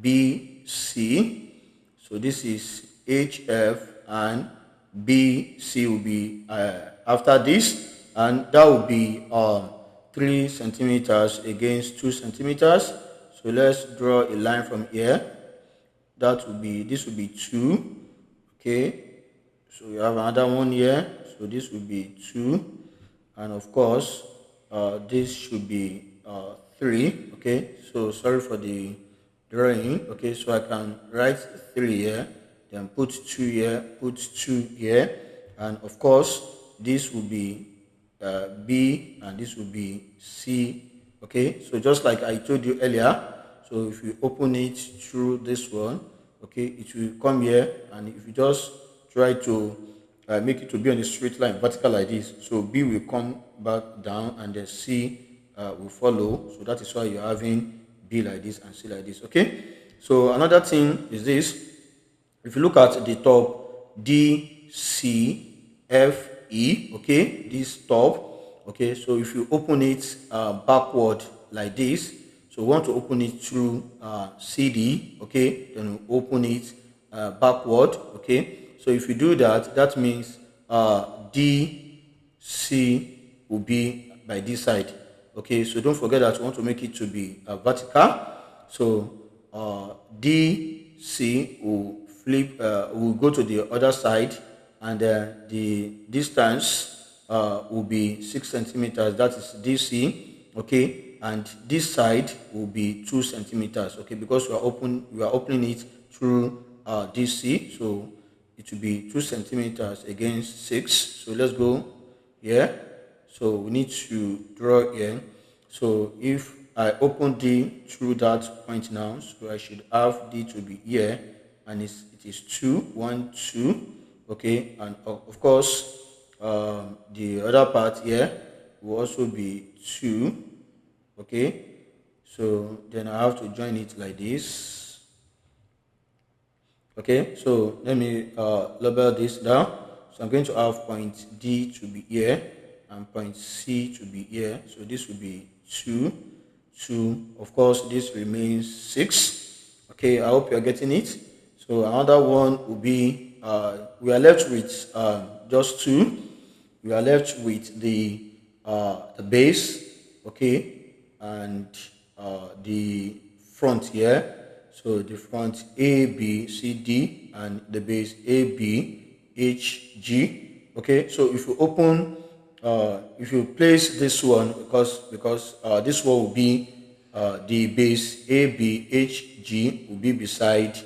BC. So this is HF, and BC will be after this, and that will be 3 centimeters against 2 centimeters. So let's draw a line from here. That will be, this will be 2. Okay, so you have another one here. So this will be 2, and of course this should be 3. Okay, so sorry for the drawing. Okay, so I can write 3 here, then put 2 here, put 2 here, and of course this will be B, and this will be C. Okay, so just like I told you earlier, so if you open it through this one, okay, it will come here, and if you just try to make it to be on a straight line, vertical like this, so B will come back down, and the C will follow. So that is why you're having B like this and C like this. Okay, so another thing is this. If you look at the top, D, C, F, E, okay, this top, okay, so if you open it backward like this, so we want to open it through CD, okay, then we open it backward. Okay, so if you do that, that means D, C will be by this side. Okay, so don't forget that we want to make it to be vertical. So DC will flip, will go to the other side, and the distance will be 6 centimeters. That is DC. Okay, and this side will be 2 centimeters. Okay, because we are opening it through DC, so it will be 2 centimeters against 6. So let's go here. So we need to draw here. So if I open D through that point now, so I should have D to be here, and it is 2, 1, 2. Okay, and of course the other part here will also be 2. Okay, so then I have to join it like this. Okay, so let me label this down. So I'm going to have point D to be here and point C to be here. So this will be 2, 2. Of course, this remains 6. Okay, I hope you're getting it. So another one will be, we are left with just 2. We are left with the base, okay, and the front here. So the front A, B, C, D, and the base A, B, H, G. Okay, so if you open, if you place this one, because this one will be the base A, B, H, G will be beside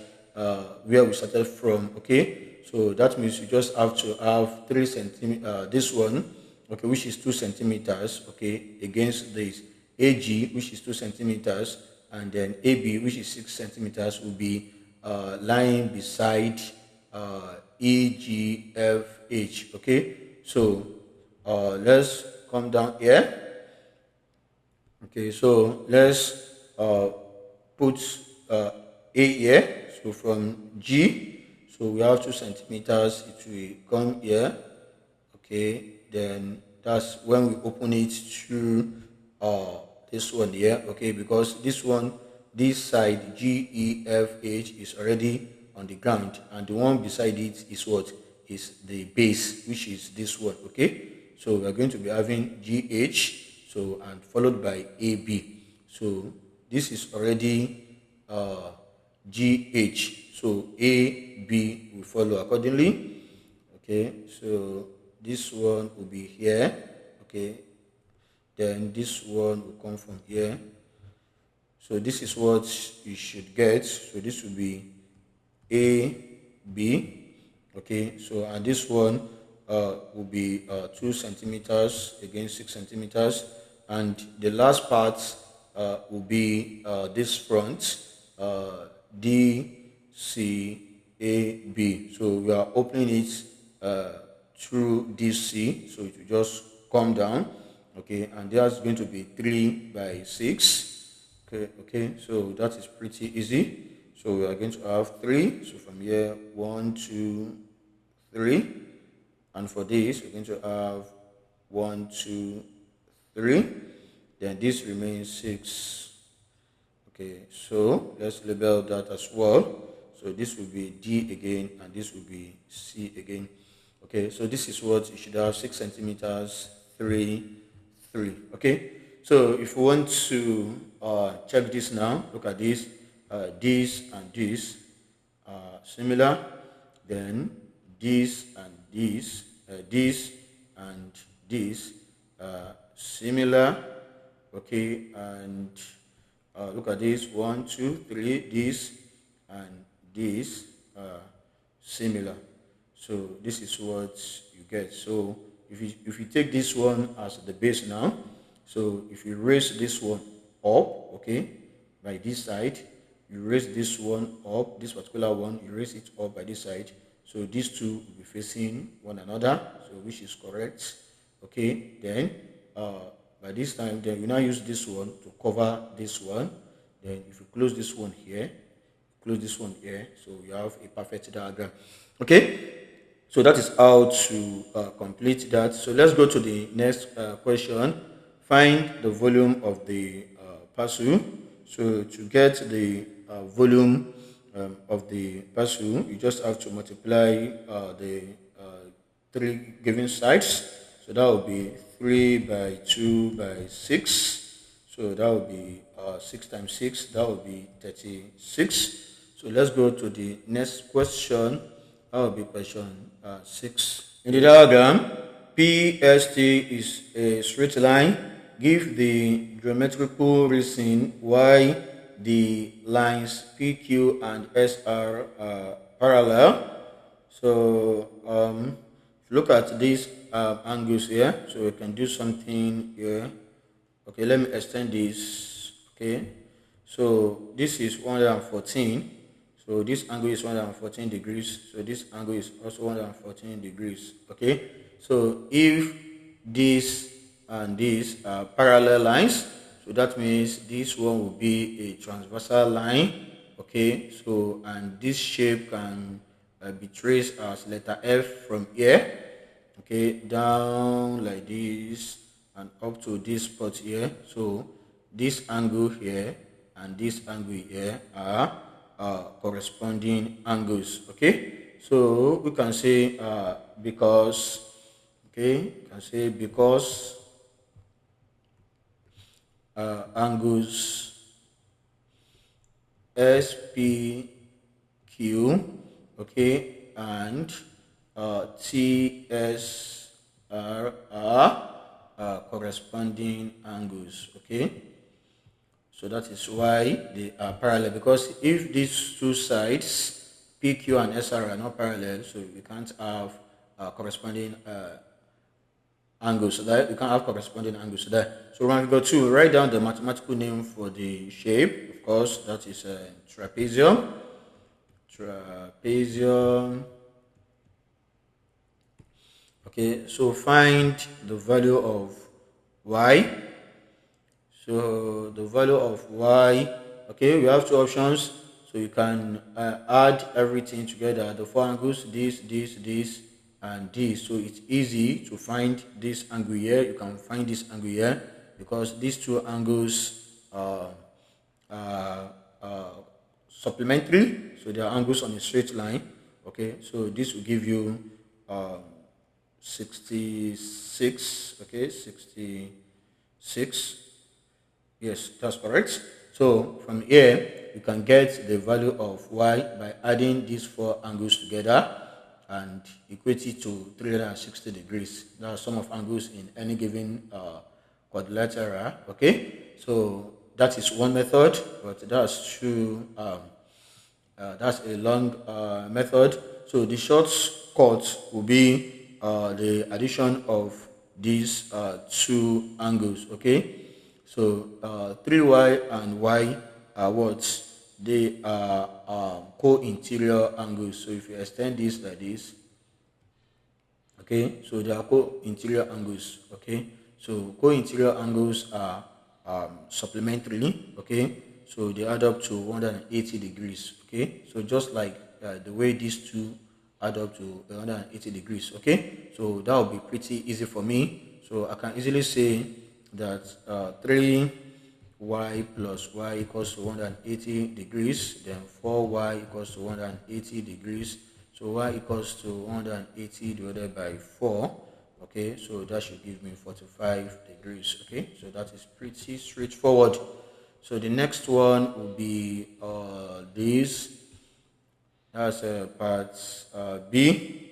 where we started from. Okay, so that means you just have to have 3 centimeters. This one, okay, which is 2 centimeters. Okay, against this AG, which is 2 centimeters, and then AB, which is 6 centimeters, will be lying beside EGFH. Okay, so let's come down here. Okay, so let's put A here. So from G, so we have 2 centimeters, it will come here. Okay, then that's when we open it through this one here. Okay, because this one, this side GEFH is already on the ground, and the one beside it is what? Is the base, which is this one. Okay, so we are going to be having GH, so, and followed by AB. So this is already GH, so AB will follow accordingly. Okay, so this one will be here. Okay, then this one will come from here. So this is what you should get. So this will be AB. Okay, so and this one will be 2 centimeters against 6 centimeters, and the last part will be this front DCAB. So we are opening it through DC, so it will just come down. Okay, and that's going to be 3 by 6. Okay, so that is pretty easy. So we are going to have 3. So from here, 1, 2, 3, and for this we're going to have 1, 2, 3. Then this remains 6. Okay, so let's label that as well. So this will be D again, and this will be C again. Okay, so this is what you should have: 6 centimeters, 3, 3. Okay, so if you want to check this now, look at this. This and this are similar. Then this and this, this and this similar. Okay, and look at this: 1, 2, 3. This and this similar. So this is what you get. So if you take this one as the base now, so if you raise this one up, okay, by this side, you raise this one up, this particular one, you raise it up by this side. So these two will be facing one another, so which is correct. Okay, then by this time, then we now use this one to cover this one. Then if you close this one here, close this one here, so you have a perfect diagram. Okay, so that is how to complete that. So let's go to the next question. Find the volume of the parcel. So to get the volume of the parcel, you just have to multiply the 3 given sides. So that will be 3 by 2 by 6. So that will be 6 times 6. That will be 36. So let's go to the next question. That will be question 6. In the diagram, PST is a straight line. Give the geometrical reason why the lines PQ and SR are parallel. So look at these angles here. So we can do something here. Okay, let me extend this. Okay, so this is 114. So this angle is 114 degrees. So this angle is also 114 degrees. Okay, so if this and this are parallel lines, so that means this one will be a transversal line. Okay, so and this shape can be traced as letter F from here. Okay, down like this and up to this spot here. So this angle here and this angle here are corresponding angles. Okay, so we can say because angles SPQ, okay, and TSR are corresponding angles. Okay, so that is why they are parallel, because if these two sides PQ and SR are not parallel, so we can't have corresponding angles there. We can't have corresponding angles there. So when we go to write down the mathematical name for the shape, of course, that is trapezium. Trapezium. Okay, so find the value of y. So the value of y, okay, we have two options. So you can add everything together, the four angles, this, and this. So it's easy to find this angle here. You can find this angle here because these two angles are supplementary. So they are angles on a straight line. Okay, so this will give you 66. Okay, 66. Yes, that's correct. So from here, you can get the value of y by adding these four angles together and equate it to 360 degrees. There are sum of angles in any given quadrilateral. Okay, so that is one method, but that's true. That's a long method. So the shortcut will be the addition of these two angles. Okay, so 3y and y are what? They are co-interior angles. So if you extend this like this, okay, so they are co-interior angles. Okay, so co-interior angles are supplementary. Okay, so they add up to 180 degrees. Okay, so just like the way these two add up to 180 degrees. Okay, so that will be pretty easy for me. So I can easily say that 3y plus y equals to 180 degrees, then 4y equals to 180 degrees. So y equals to 180 divided by 4. Okay, so that should give me 45 degrees. Okay, so that is pretty straightforward. So the next one will be this. That's part B.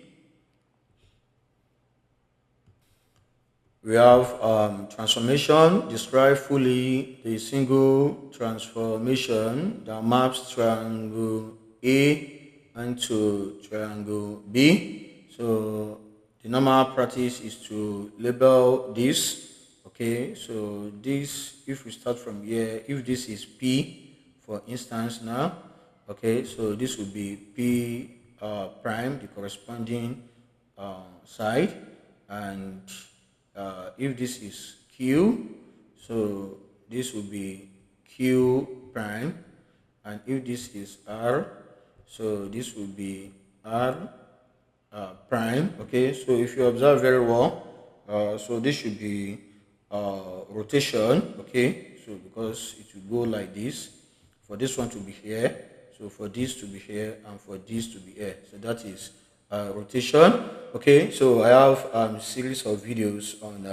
We have transformation. Describe fully the single transformation that maps triangle A onto triangle B. So the normal practice is to label this. Okay, so this, if we start from here, if this is P, for instance now, okay, so this will be P prime, the corresponding side, and if this is Q, so this will be Q prime, and if this is R, so this will be R prime. Okay, so if you observe very well, so this should be rotation. Okay, so because it will go like this, for this one to be here, so for this to be here, and for this to be here, so that is rotation. Okay, so I have series of videos on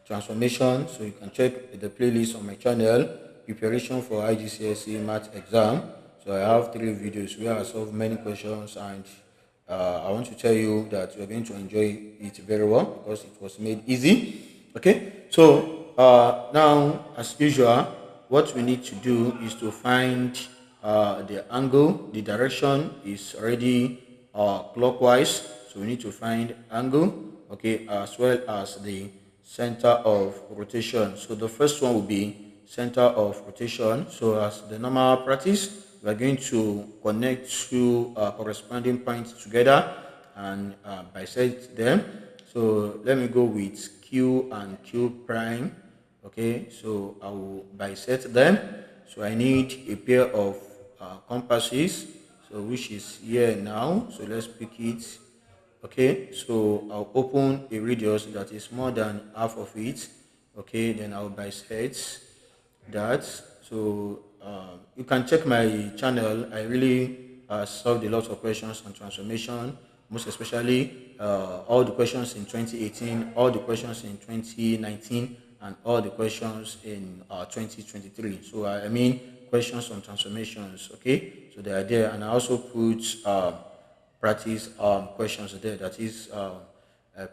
transformation, so you can check the playlist on my channel, preparation for IGCSE math exam. So I have 3 videos where I solve many questions, and I want to tell you that you're going to enjoy it very well because it was made easy. Okay, so now, as usual, what we need to do is to find the angle. The direction is already clockwise, so we need to find angle, okay, as well as the center of rotation. So the first one will be center of rotation. So as the normal practice, we are going to connect 2 corresponding points together and bisect them. So let me go with Q and Q prime. Okay, so I will bisect them. So I need a pair of compasses, so which is here now. So let's pick it. Okay, so I'll open a radius that is more than half of it. Okay, then I'll bisect that. So you can check my channel. I really solved a lot of questions on transformation, most especially all the questions in 2018, all the questions in 2019, and all the questions in 2023. So I mean questions on transformations. Okay, so they are there, and I also put practice questions there, that is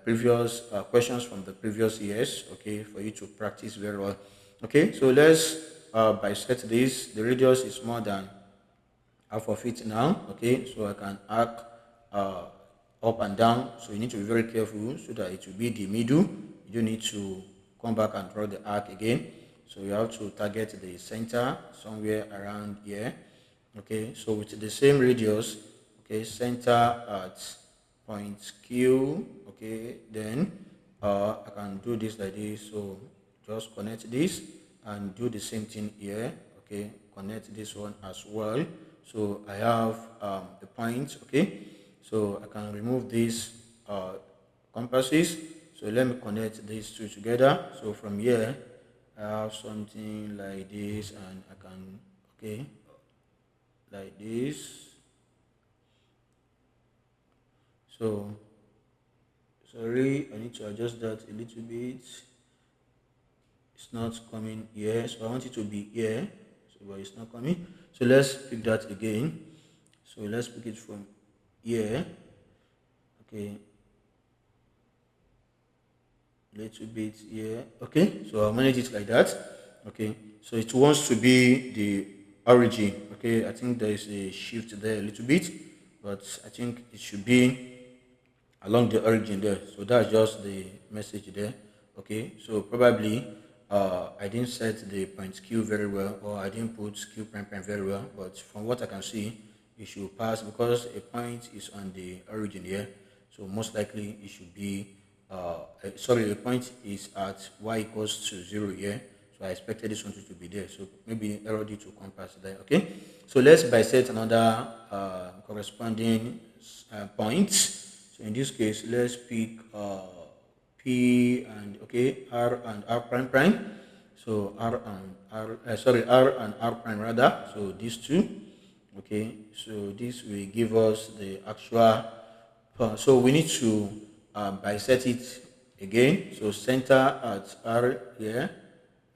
previous questions from the previous years, okay, for you to practice very well. Okay, so let's bisect this. The radius is more than half of it now. Okay, so I can arc up and down, so you need to be very careful so that it will be the middle. You don't need to come back and draw the arc again, so you have to target the center somewhere around here. Okay, so with the same radius, okay, center at point Q. Okay, then I can do this like this. So just connect this and do the same thing here. Okay, connect this one as well. So I have the point. Okay, so I can remove these compasses. So let me connect these 2 together. So from here I have something like this, and I can, okay, like this. So sorry, I need to adjust that a little bit. It's not coming here, so I want it to be here, so but it's not coming. So let's pick that again. So let's pick it from here. Okay, little bit here. Okay, so I'll manage it like that. Okay, so it wants to be the origin. Okay, I think there is a shift there a little bit, but I think it should be along the origin there. So that's just the message there. Okay, so probably I didn't set the point Q very well, or I didn't put Q prime prime very well, but from what I can see, it should pass because a point is on the origin here. So most likely it should be sorry, the point is at y equals to 0 here. So I expected this one to be there. So maybe error due to compass there. Okay, so let's bisect another corresponding points. So in this case, let's pick P and, okay, R and R prime prime. So R and R prime rather. So these 2. Okay, so this will give us the actual. So we need to bisect it again. So center at R here.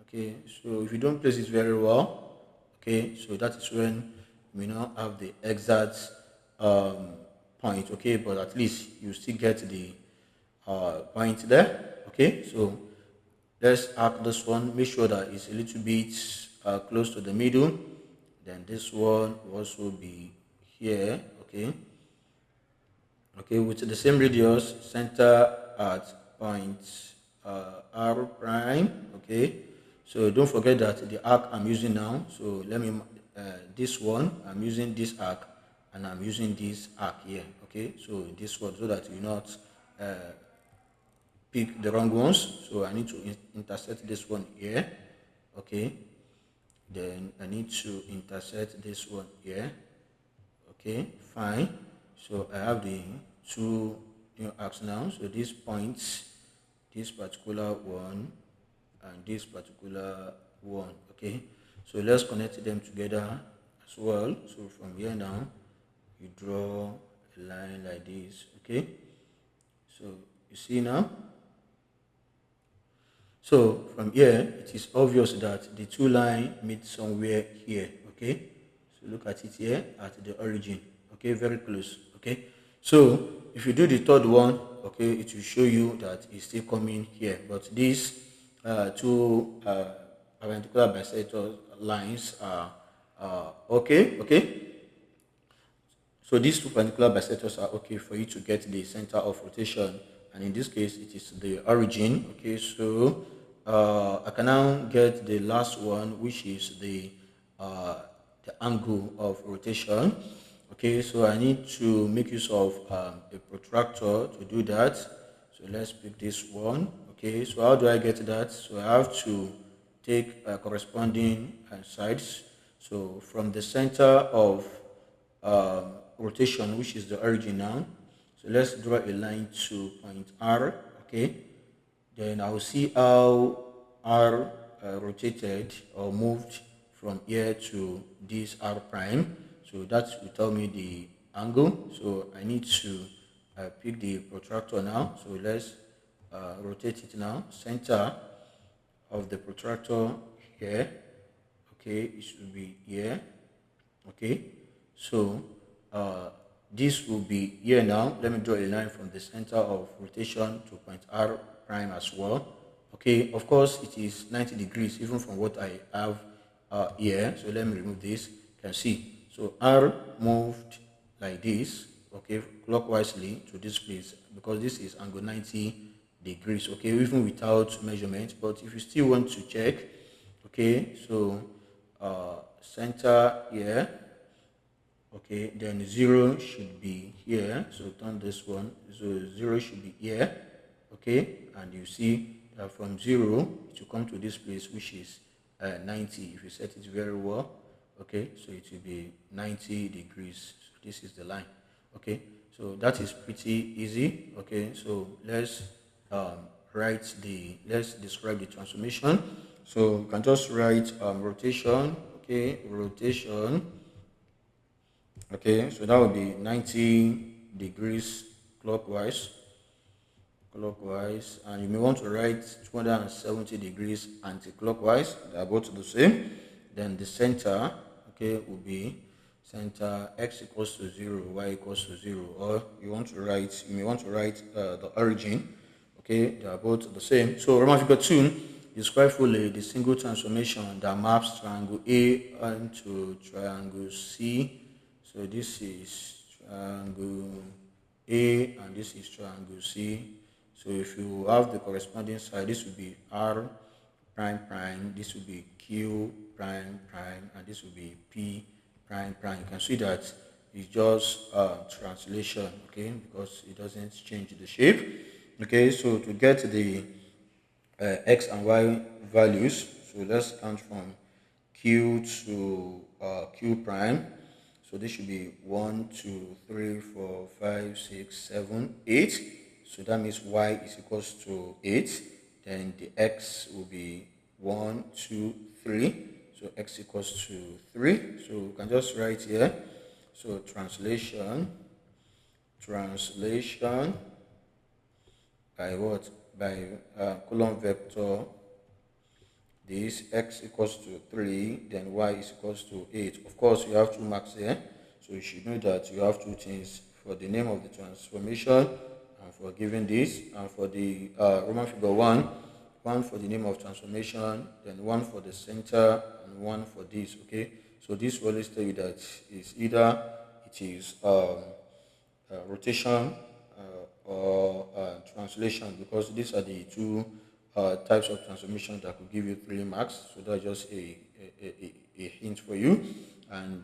Okay, so if you don't place it very well, okay, so that is when we now have the exact point. Okay, but at least you still get the point there. Okay, so let's arc this one. Make sure that it's a little bit close to the middle. Then this one will also be here. Okay. Okay, with the same radius, center at point R prime. Okay, so don't forget that the arc I'm using now. So let me this one, I'm using this arc, and I'm using this arc here. Okay, so this one, so that you not pick the wrong ones. So I need to intersect this one here. Okay, then I need to intersect this one here. Okay, fine. So I have the 2 new arcs now. So these points, this particular one and this particular one. Okay, so let's connect them together as well. So from here now, you draw a line like this. Okay, so you see now. So from here, it is obvious that the two lines meet somewhere here. Okay, so look at it here at the origin. Okay, very close. Okay, so if you do the third one, okay, it will show you that it's still coming here. But these two perpendicular bisector lines are okay. Okay, so these two perpendicular bisectors are okay for you to get the center of rotation, and in this case it is the origin. Okay, so I can now get the last one, which is the angle of rotation. Okay, so I need to make use of a protractor to do that. So let's pick this one. Okay, so how do I get that? So I have to take corresponding sides. So from the center of rotation, which is the origin now. So let's draw a line to point R. Okay, then I will see how R rotated or moved from here to this R prime. So that will tell me the angle. So I need to pick the protractor now. So let's rotate it now. Center of the protractor here. Okay, it should be here. Okay, so this will be here now. Let me draw a line from the center of rotation to point R prime as well. Okay, of course it is 90 degrees even from what I have here. So let me remove this. You can see. So R moved like this, okay, clockwise to this place, because this is angle 90 degrees, okay, even without measurement. But if you still want to check, okay, so center here, okay, then 0 should be here. So turn this one, so 0 should be here, okay, and you see that from 0 to come to this place, which is 90. If you set it very well, okay, so it will be 90 degrees. So this is the line. Okay, so that is pretty easy. Okay, so let's let's describe the transformation. So you can just write rotation. Okay, rotation. Okay, so that would be 90 degrees clockwise, and you may want to write 270 degrees anti-clockwise. They are both the same. Then the center, okay, will be center x equals to 0, y equals to 0, or you may want to write the origin. Okay, they are both the same. So Roman figure 2, describe fully the single transformation that maps triangle A onto triangle C. So this is triangle A and this is triangle C. So if you have the corresponding side, this will be R prime prime, this will be Q prime prime, and this will be P prime prime. You can see that it's just translation, okay, because it doesn't change the shape. Okay, so to get the x and y values, so let's count from Q to Q prime. So this should be 1, 2, 3, 4, 5, 6, 7, 8. So that means y is equals to 8. Then the x will be 1, 2, 3. So x equals to 3. So we can just write here. So translation by what? By column vector. This x equals to 3, then y is equals to 8. Of course, you have 2 marks here. So you should know that you have 2 things for the name of the transformation and for giving this, and for the Roman figure 1 for the name of transformation, then 1 for the center, and 1 for this. Okay, so this will always tell you that it's either it is rotation or translation, because these are the 2 types of transformation that could give you 3 marks. So that's just a hint for you. And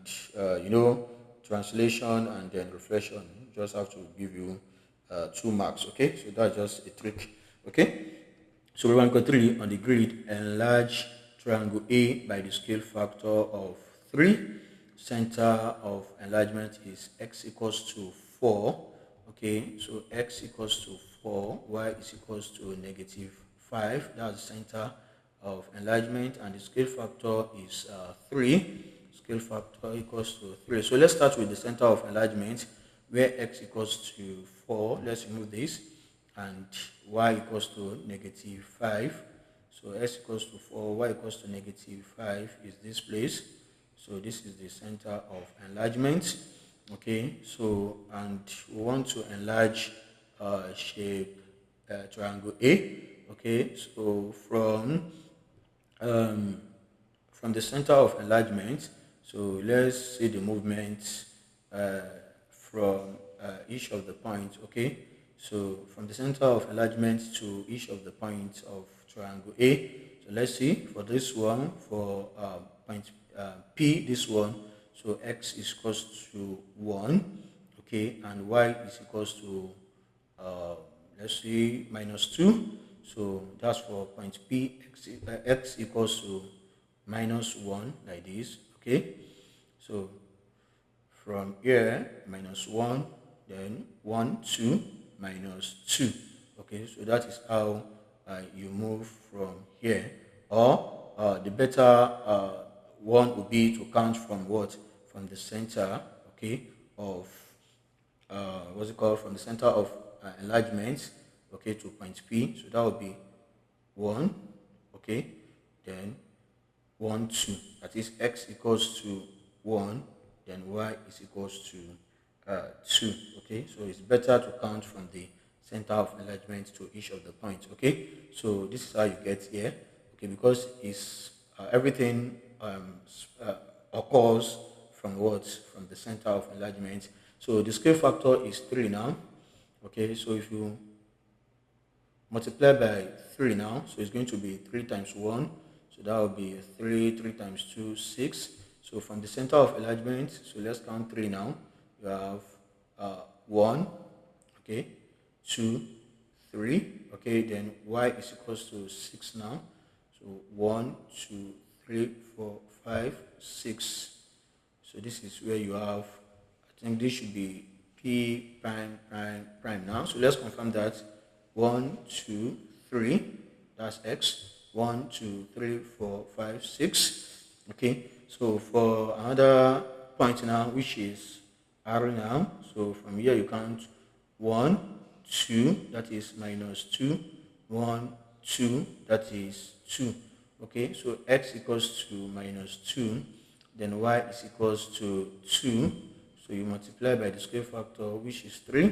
you know, translation and then reflection just have to give you 2 marks. Okay, so that's just a trick. Okay, so we want to go 3 on the grid. Enlarge triangle A by the scale factor of 3. Center of enlargement is x equals to 4. Okay, so x equals to 4, y is equals to -5. That's the center of enlargement, and the scale factor is 3. Scale factor equals to 3. So let's start with the center of enlargement, where x equals to 4. Let's remove this, and y equals to negative 5. So x equals to 4, y equals to negative 5 is this place. So this is the center of enlargement. Okay, so and we want to enlarge shape triangle A. Okay, so from the center of enlargement, so let's see the movement from each of the points. Okay, so from the center of enlargement to each of the points of triangle A. So let's see for this one, for point P, this one. So x is equals to 1, okay, and y is equals to let's see minus 2. So that's for point P. X equals to minus 1, like this. Okay, so from here minus 1, then 1, 2, minus 2. Okay, so that is how you move from here. Or the better one would be to count from what? From the center, okay, of what's it called? From the center of enlargement, okay, to point P. So that would be 1, okay, then 1, 2. That is x equals to 1, then y is equals to 2. Okay, so it's better to count from the center of enlargement to each of the points. Okay, so this is how you get here. Okay, because it's everything occurs from what? From the center of enlargement. So the scale factor is 3 now. Okay, so if you multiply by 3 now, so it's going to be 3 times 1. So that will be 3, 3 times 2, 6. So from the center of enlargement, so let's count 3 now. You have 1, okay, 2, 3, okay, then y is equals to 6 now. So 1, 2, 3, 4, 5, 6. So this is where you have, I think this should be P prime, prime, prime now. So let's confirm that. 1, 2, 3, that's x. 1, 2, 3, 4, 5, 6. Okay, so for another point now, which is R now. So from here you count 1, 2, that is minus 2, 1, 2, that is 2. Okay, so x equals to minus 2, then y is equals to 2. So you multiply by the square factor, which is 3.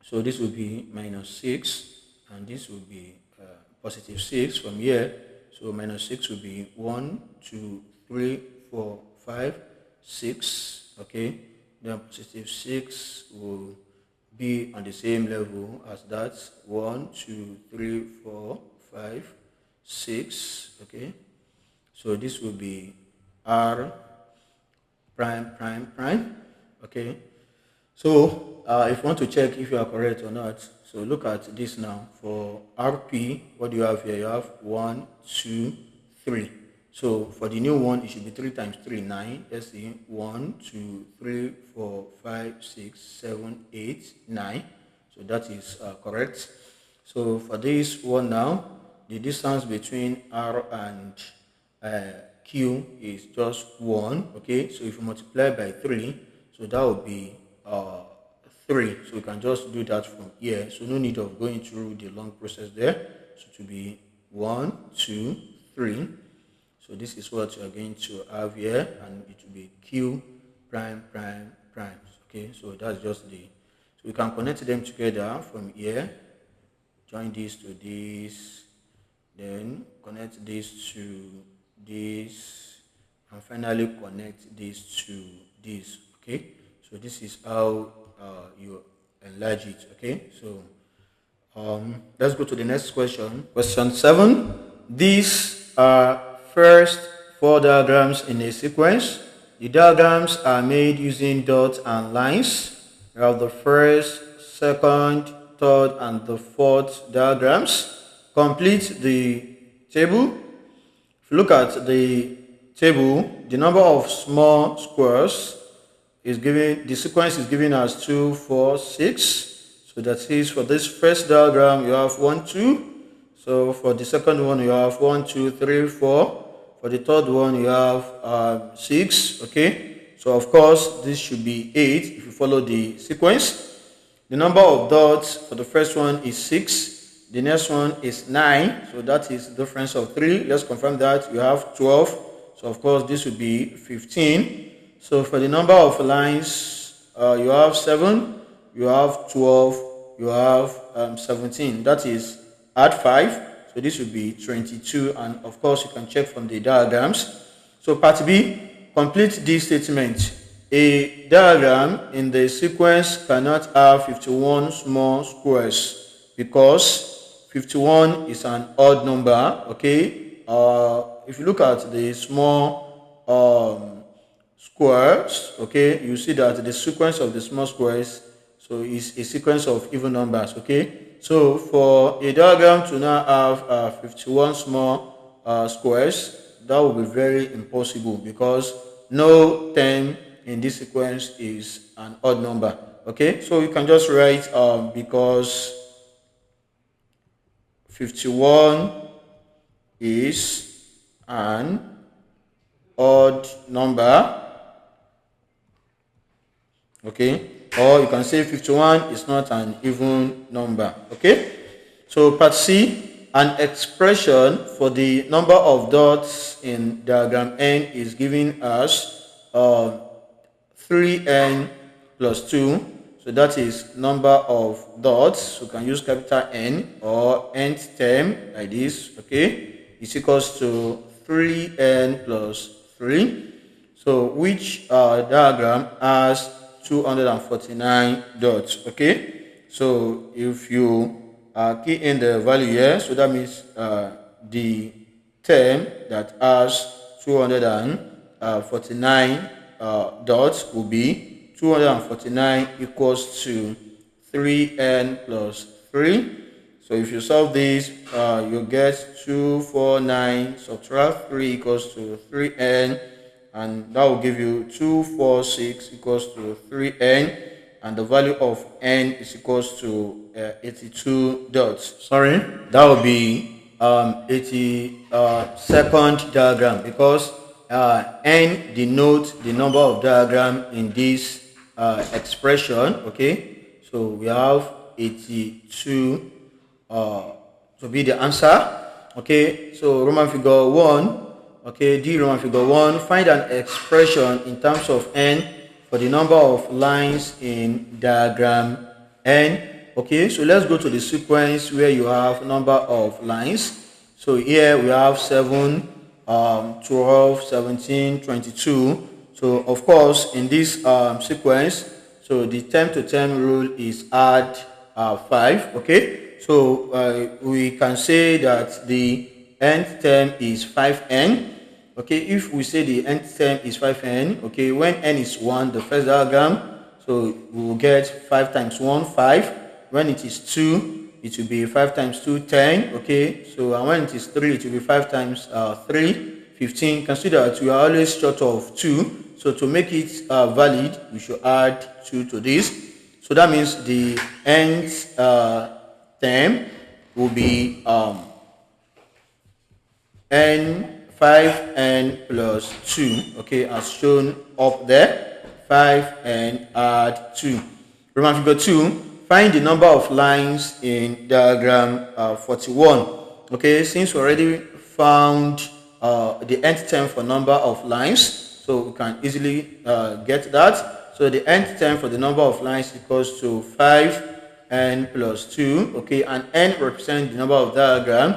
So this will be minus 6, and this will be positive 6 from here. So minus 6 will be 1, 2, 3, 4, 5, 6. Okay, then positive 6 will be on the same level as that. 1, 2, 3, 4, 5, 6. Okay, so this will be R prime, prime, prime. Okay, so if you want to check if you are correct or not, so look at this now. For RP, what do you have here? You have 1, 2, 3. So for the new one, it should be 3 times 3, 9. Let's see, 1, 2, 3, 4, 5, 6, 7, 8, 9. So that is correct. So for this one now, the distance between R and Q is just 1. Okay, so if you multiply by 3, so that would be 3. So you can just do that from here. So no need of going through the long process there. So to be 1, 2, 3. So this is what you are going to have here, and it will be Q prime, prime, prime. Okay, so that's just the. So we can connect them together from here. Join this to this, then connect this to this, and finally connect this to this. Okay, so this is how you enlarge it. Okay, so let's go to the next question. Question 7. These are first 4 diagrams in a sequence. The diagrams are made using dots and lines. We have the first, second, third, and the fourth diagrams. Complete the table. If you look at the table, the number of small squares is given, the sequence is given as 2, 4, 6. So that is for this first diagram, you have 1, 2. So for the second one, you have 1, 2, 3, 4. For the third one, you have 6. Okay. So of course this should be 8 if you follow the sequence. The number of dots for the first one is 6, the next one is 9, so that is the difference of 3. Let's confirm that. You have 12, so of course this would be 15. So for the number of lines, you have 7, you have 12, you have 17. That is add 5, so this would be 22, and of course you can check from the diagrams. So part B, complete this statement. A diagram in the sequence cannot have 51 small squares because 51 is an odd number. Okay, if you look at the small squares, okay, you see that the sequence of the small squares is a sequence of even numbers. Okay, so for a diagram to now have 51 small squares, that will be very impossible because no term in this sequence is an odd number. Okay, so you can just write because 51 is an odd number. Okay, or you can say 51 is not an even number. Okay, so part C, an expression for the number of dots in diagram N is giving us 3n plus 2, so that is number of dots. So you can use capital N or nth term like this. Okay, is equals to 3n plus 3. So which diagram has 249 dots. Okay, so if you key in the value here, so that means the term that has 249 dots will be 249 equals to 3n plus 3. So if you solve this, you get 249 subtract 3 equals to 3n, and that will give you 246 equals to 3n, and the value of n is equals to 82 dots. Sorry, that will be 82nd diagram because n denotes the number of diagram in this expression. Okay, so we have 82 to be the answer. Okay, so Roman figure 1. Okay, D Roman figure 1, find an expression in terms of n for the number of lines in diagram N. Okay, so let's go to the sequence where you have number of lines. So here we have 7, 12, 17, 22. So of course in this sequence, so the term to term rule is add 5. Okay, so we can say that the nth term is 5n. Okay, if we say the nth term is 5n, okay, when n is 1, the first diagram, so we will get 5 times 1, 5. When it is 2, it will be 5 times 2, 10. Okay, so and when it is 3, it will be 5 times 3, 15. Consider that we are always short of 2. So to make it valid, we should add 2 to this. So that means the nth term will be n 5n plus 2, okay, as shown up there. 5n add 2. Roman figure 2, find the number of lines in diagram 41. Okay, since we already found the nth term for number of lines, so we can easily get that. So the nth term for the number of lines equals to 5n plus 2, okay, and n represents the number of diagram.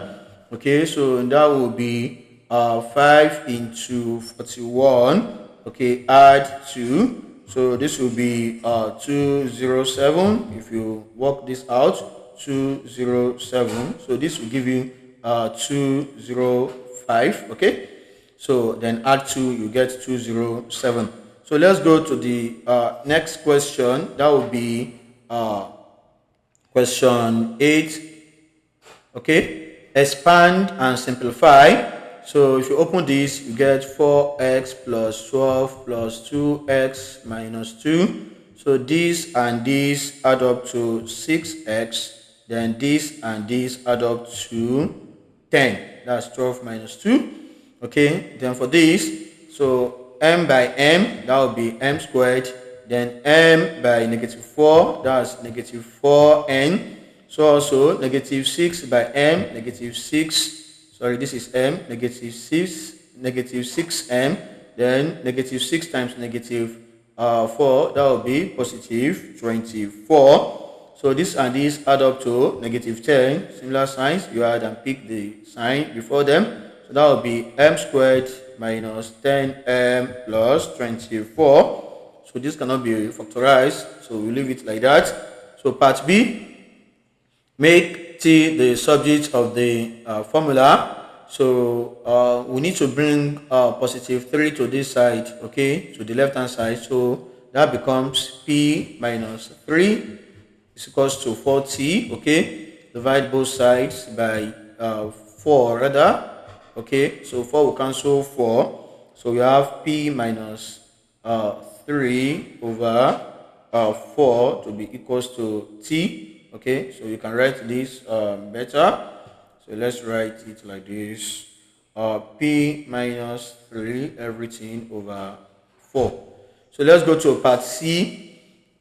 Okay, so that will be 5 into 41, okay, add 2, so this will be 207. If you work this out, 207, so this will give you 205. Okay, so then add 2, you get 207. So let's go to the next question. That will be question 8. Okay, expand and simplify. So if you open this, you get 4x plus 12 plus 2x minus 2. So this and this add up to 6x. Then this and this add up to 10. That's 12 minus 2. Okay, then for this, so m by m, that will be m squared. Then m by -4, that's -4n. So also -6 by m, -6, sorry, this is m, -6m. Then -6 times -4, that will be +24. So this and this add up to -10. Similar signs, you add and pick the sign before them. So that will be m squared minus 10m plus 24. So this cannot be factorized, so we leave it like that. So part B, make t the subject of the formula. So we need to bring +3 to this side, okay, to the left hand side. So that becomes p minus 3 is equals to 4t, okay. Divide both sides by 4 rather, okay. So 4 will cancel 4. So we have p minus 3 over 4 to be equals to t, okay. So you can write this better. So let's write it like this: p minus 3 everything over 4. So let's go to part C.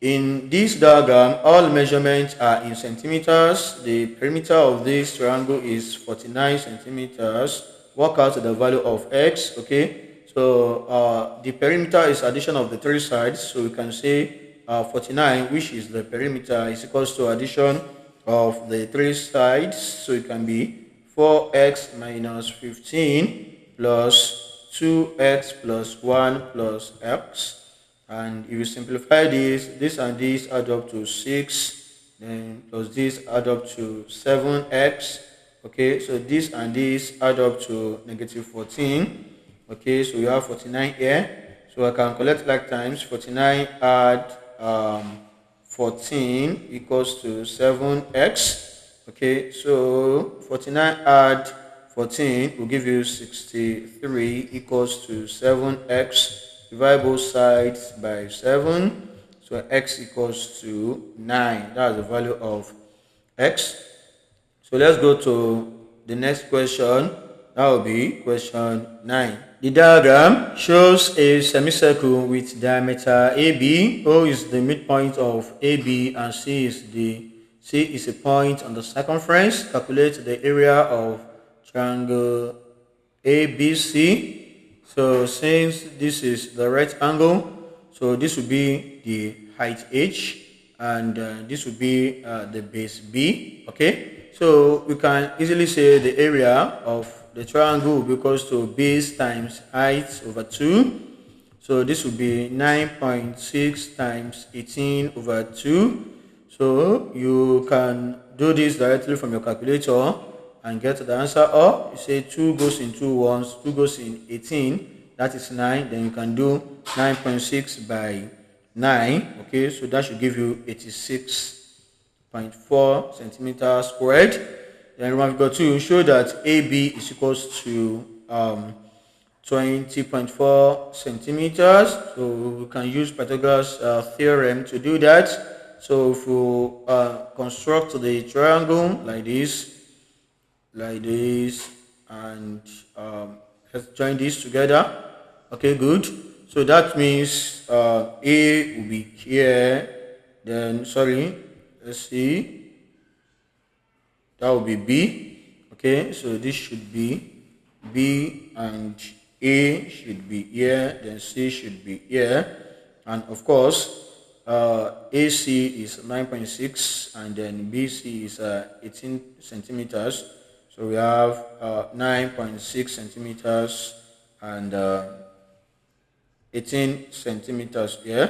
In this diagram, all measurements are in centimeters. The perimeter of this triangle is 49 centimeters. Work out the value of x, okay. So the perimeter is addition of the three sides. So we can say 49, which is the perimeter, is equals to addition of the three sides. So it can be 4x minus 15 plus 2x plus 1 plus x. And if you simplify this and this add up to 6, then plus this add up to 7x. Okay, so this and this add up to -14. Okay, so you have 49 here. So I can collect like times 49 add 14 equals to 7x. Okay, so 49 add 14 will give you 63 equals to 7x. Divide both sides by 7. So x equals to 9. That's the value of x. So let's go to the next question. That will be question 9. The diagram shows a semicircle with diameter AB. O is the midpoint of AB and C is a point on the circumference. Calculate the area of triangle ABC. So since this is the right angle, so this will be the height h, and this will be the base b, okay. So we can easily say the area of the triangle will be equals to base times height over 2. So this will be 9.6 times 18 over 2. So you can do this directly from your calculator and get the answer, or you say 2 goes in 2 once, 2 goes in 18, that is 9. Then you can do 9.6 by 9, okay. So that should give you 86.4 centimeters squared. Then we've got to show that AB is equals to 20.4 centimeters. So we can use Pythagoras theorem to do that. So if we construct the triangle like this, and let's join these together. Okay, good. So that means A will be here. Then let's see. That will be B. Okay, so this should be B, and A should be here, then C should be here. And of course, AC is 9.6 and then BC is 18 centimeters. So we have 9.6 centimeters and 18 centimeters here.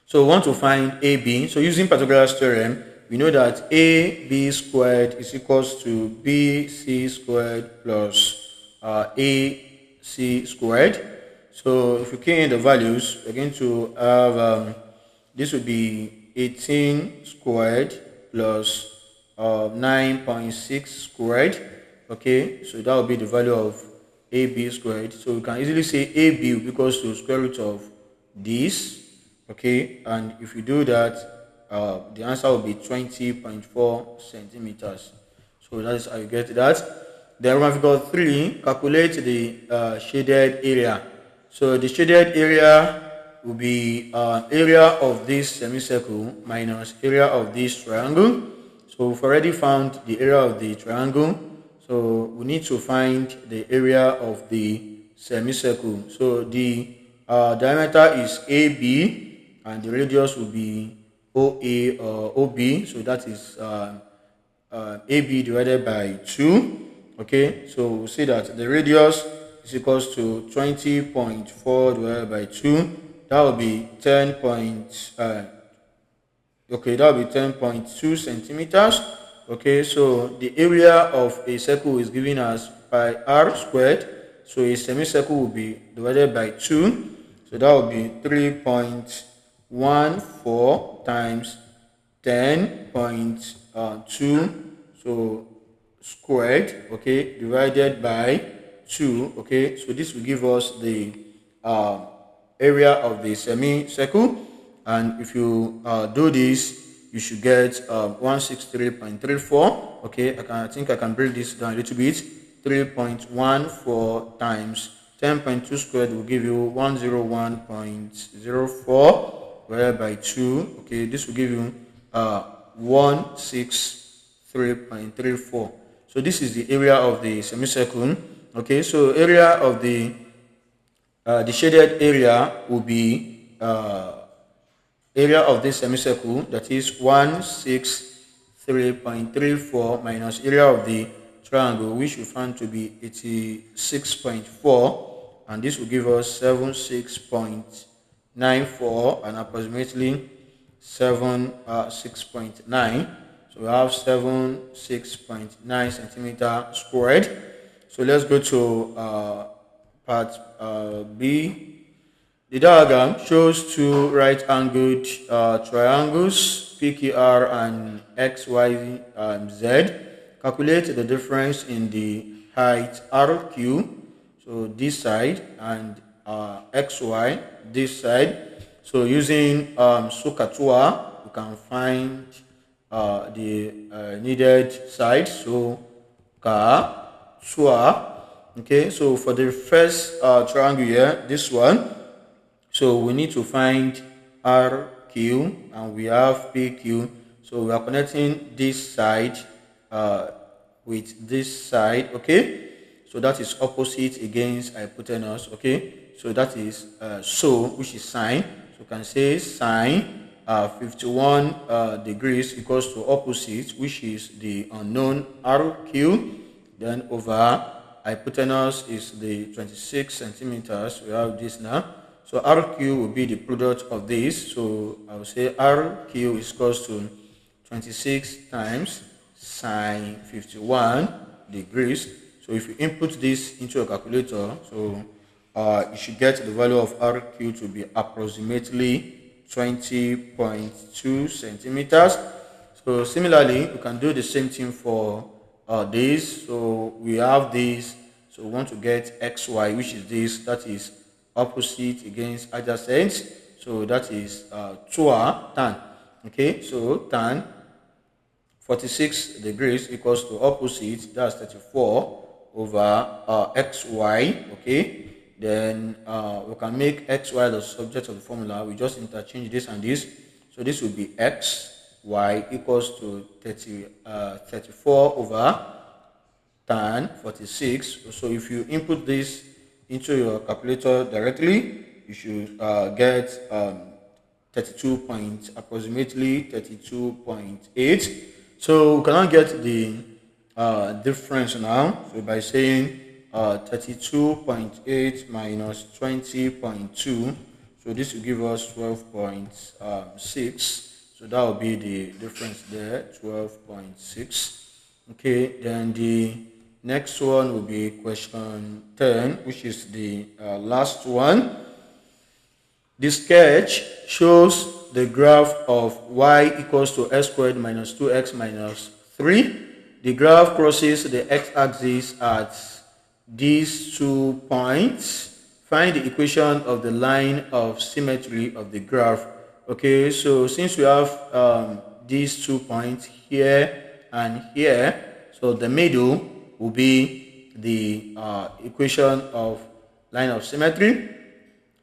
So we want to find AB. So using Pythagoras theorem, we know that AB squared is equals to BC squared plus AC squared. So if you key in the values, we're going to have this would be 18 squared plus 9.6 squared. Okay, so that will be the value of AB squared. So we can easily say AB will be equals to square root of this. Okay, and if you do that, the answer will be 20.4 centimeters. So that is how you get that. Then we've got 3. Calculate the shaded area. So the shaded area will be area of this semicircle minus area of this triangle. So we've already found the area of the triangle. So we need to find the area of the semicircle. So the diameter is AB and the radius will be OA or OB. So that is AB divided by 2. Okay, so we'll see that the radius is equals to 20.4 divided by 2. That will be 10.2 centimeters. Okay, so the area of a circle is given as pi r squared. So a semicircle will be divided by 2. So that will be 3.14 times 10.2 so squared, okay, divided by 2. Okay, so this will give us the area of the semicircle, and if you do this, you should get 163.34. okay, I think I can break this down a little bit. 3.14 times 10.2 squared will give you 101.04 divided by 2. Okay, this will give you 163.34. So this is the area of the semicircle. Okay, so area of the shaded area will be area of this semicircle, that is 163.34 minus area of the triangle, which we found to be 86.4, and this will give us 76.94 and approximately 6.9. So we have 76.9 centimeter squared. So let's go to part B. The diagram shows two right-angled triangles, PQR and XYZ. Calculate the difference in the height RQ, so this side, and XY, this side. So using Sokatua, you can find the needed side. So Ka, okay, so for the first triangle here, this one, so we need to find RQ and we have PQ. So we are connecting this side with this side. Okay, so that is opposite against hypotenuse. Okay, so that is which is sine. So you can say sine 51 degrees equals to opposite, which is the unknown RQ, then over hypotenuse is the 26 centimeters. We have this now. So RQ will be the product of this. So I will say RQ is equals to 26 times sine 51 degrees. So if you input this into a calculator, so you should get the value of RQ to be approximately 20.2 centimeters. So similarly, you can do the same thing for this. So we have this. So we want to get XY, which is this, that is opposite against adjacent. So that is tan. Okay, so tan 46 degrees equals to opposite, that's 34 over XY. Okay, then we can make XY the subject of the formula. We just interchange this and this. So this will be XY equals to 34 over tan 46. So if you input this into your calculator directly, you should get approximately 32.8. So we cannot get the difference now. So by saying 32.8 minus 20.2, so this will give us 12.6. So that will be the difference there, 12.6. Okay, then the next one will be question 10, which is the last one. The sketch shows the graph of y equals to x squared minus 2x minus 3. The graph crosses the x-axis at these 2 points. Find the equation of the line of symmetry of the graph. Okay, so since we have these 2 points here and here, so the middle will be the equation of line of symmetry.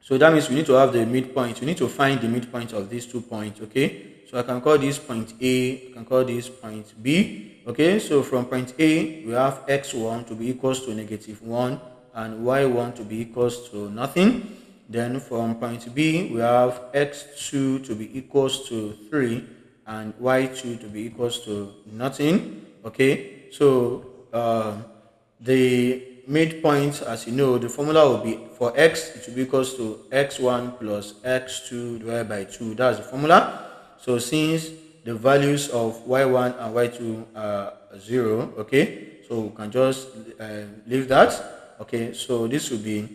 So that means we need to have the midpoint. We need to find the midpoint of these 2 points, okay? So I can call this point A, I can call this point B, okay? So from point A, we have x1 to be equals to -1 and y1 to be equals to nothing. Then from point B, we have x2 to be equals to 3 and y2 to be equals to nothing, okay? So the midpoint, as you know, the formula will be for x, it will be equals to x1 plus x2 divided by 2. That's the formula. So since the values of y1 and y2 are 0, okay, so we can just leave that, okay. So this will be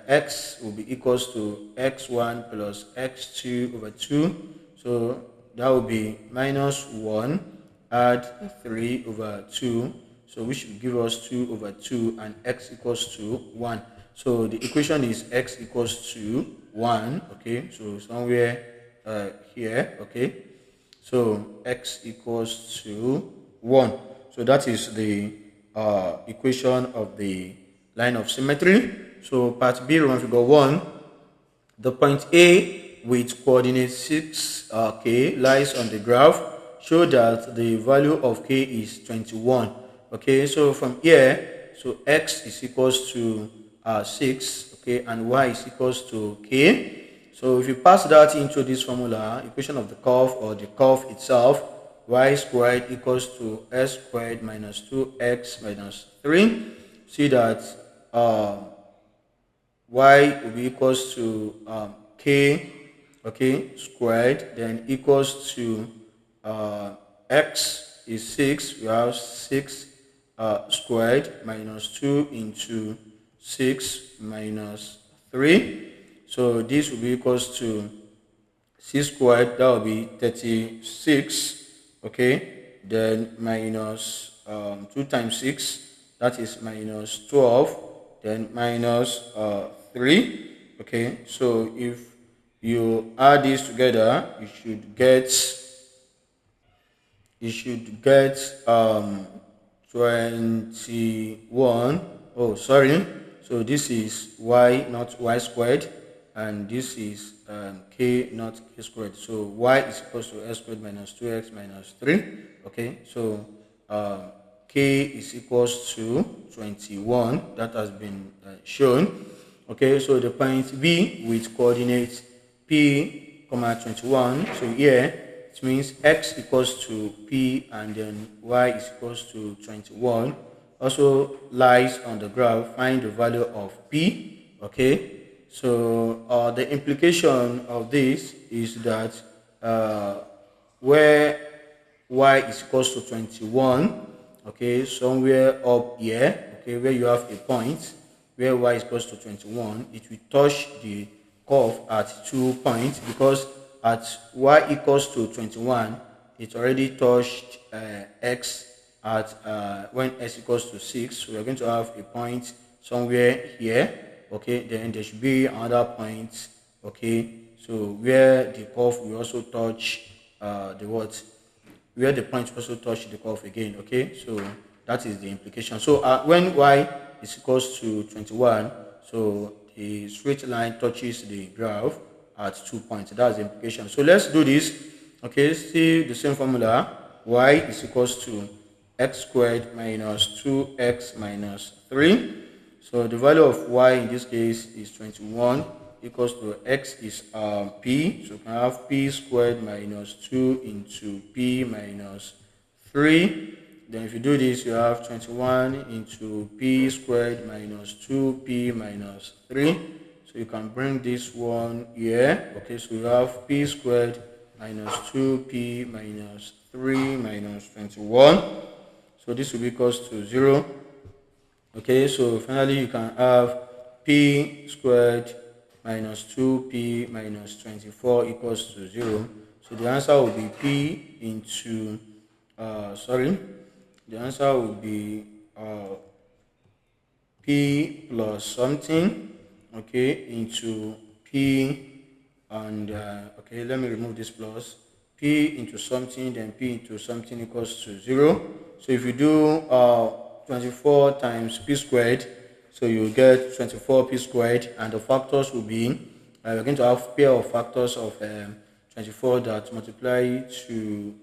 x will be equals to x1 plus x2 over 2. So that will be -1 add 3 over 2. So which will give us 2 over 2 and x equals to 1. So the equation is x equals to 1, okay. So somewhere here, okay. So x equals to 1. So that is the equation of the line of symmetry. So part B, Roman figure 1, the point A with coordinate 6, k lies on the graph. Show that the value of k is 21. Okay, so from here, so x is equals to 6, okay, and y is equals to k. So if you pass that into this formula, equation of the curve or the curve itself, y squared equals to s squared minus 2x minus 3. See that y will be equals to k, okay, squared, then equals to x is 6. We have 6 squared minus 2 into 6 minus 3. So this will be equals to 6 squared, that will be 36, okay, then minus 2 times 6, that is minus 12, then minus 3, okay. So if you add this together, you should get 21. Oh, sorry. So this is y, not y squared, and this is k, not k squared. So y is equals to s squared minus 2x minus 3. Okay, so k is equals to 21. That has been shown. Okay, so the point B with coordinates p, 21. So here it means x equals to p and then y is equals to 21. Also lies on the graph. Find the value of p. Okay, so the implication of this is that where y is equals to 21, okay, somewhere up here, okay, where you have a point where y is equals to 21, it will touch the curve at 2 points, because at y equals to 21, it already touched x at when s equals to 6. So we're going to have a point somewhere here, okay. Then there should be another point, okay, so where the curve will also touch where the point also touch the curve again, okay. So that is the implication. So when y is equals to 21, so the straight line touches the graph at 2 points. That's the implication. So let's do this. Okay, see the same formula. Y is equals to x squared minus 2x minus 3. So the value of y in this case is 21, equals to x is p. So we can have p squared minus 2 into p minus 3. Then if you do this, you have 21 into p squared minus 2p minus 3. So you can bring this one here. Okay, so you have p squared minus 2p minus 3 minus 21. So this will be equals to 0. Okay, so finally you can have p squared minus 2p minus 24 equals to 0. So the answer will be p into, the answer will be p plus something, okay, into p and, okay, let me remove this plus, p into something, then p into something equals to 0. So if you do 24 times p squared, so you get 24p squared, and the factors will be we're going to have pair of factors of 24 that multiply to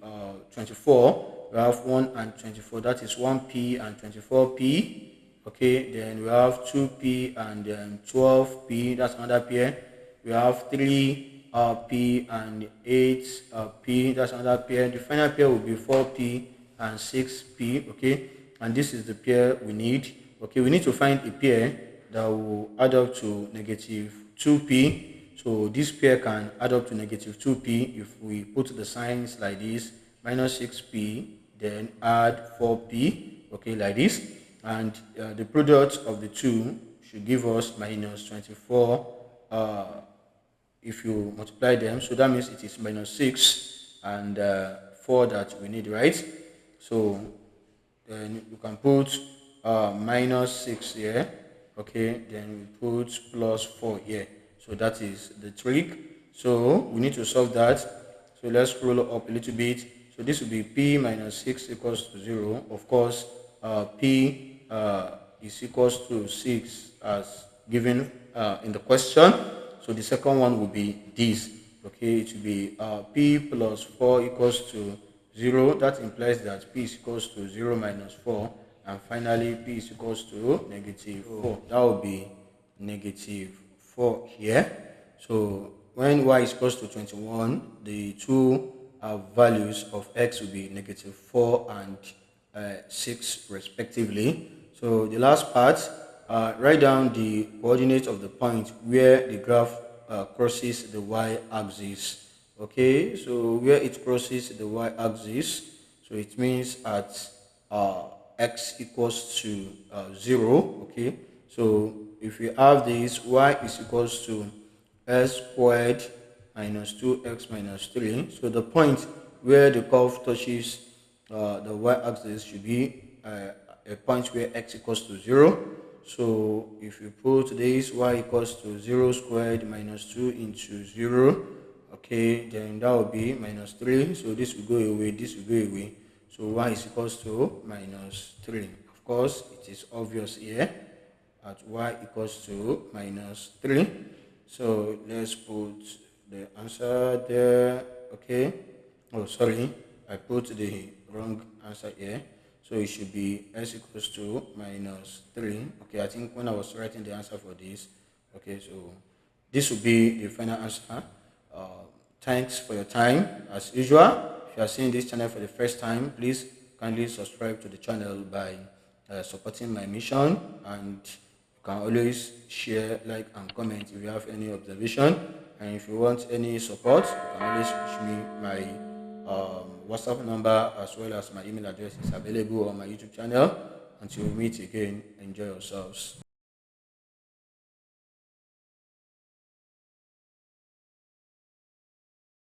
24. We have 1 and 24, that is 1p and 24p. Okay, then we have 2p and 12p, that's another pair. We have 3p and 8p, that's another pair. The final pair will be 4p and 6p. Okay, and this is the pair we need. Okay, we need to find a pair that will add up to negative 2p. So this pair can add up to negative 2p if we put the signs like this: minus 6p, then add 4p, okay, like this. And the product of the two should give us minus 24 if you multiply them. So that means it is minus 6 and 4 that we need, right? So then you can put minus 6 here, okay, then we put plus 4 here. So that is the trick. So we need to solve that. So let's scroll up a little bit. So this will be p minus 6 equals to 0. Of course, p is equals to 6 as given in the question. So the second one will be this. Okay, it will be p plus 4 equals to 0. That implies that p is equals to 0 minus 4. And finally, p is equals to negative 4. That will be negative 4 here. So when y is equals to 21, the two values of x will be negative 4 and 6 respectively. So the last part, write down the coordinates of the point where the graph crosses the y-axis. Okay, so where it crosses the y-axis, so it means at x equals to 0. Okay, so if we have this, y is equals to s squared minus 2x minus 3. So the point where the curve touches the y-axis should be a point where x equals to 0. So if you put this, y equals to 0 squared minus 2 into 0, okay, then that will be minus 3. So this will go away, this will go away. So y is equals to minus 3. Of course, it is obvious here at y equals to minus 3. So let's put the answer there. Okay. Oh, sorry, I put the wrong answer here. So it should be s equals to minus 3. Okay, I think when I was writing the answer for this, okay, so this will be the final answer. Thanks for your time. As usual, if you are seeing this channel for the first time, please kindly subscribe to the channel by supporting my mission, and you can always share, like, and comment if you have any observation. And if you want any support, you can always reach me. My WhatsApp number as well as my email address is available on my YouTube channel. Until we meet again, enjoy yourselves.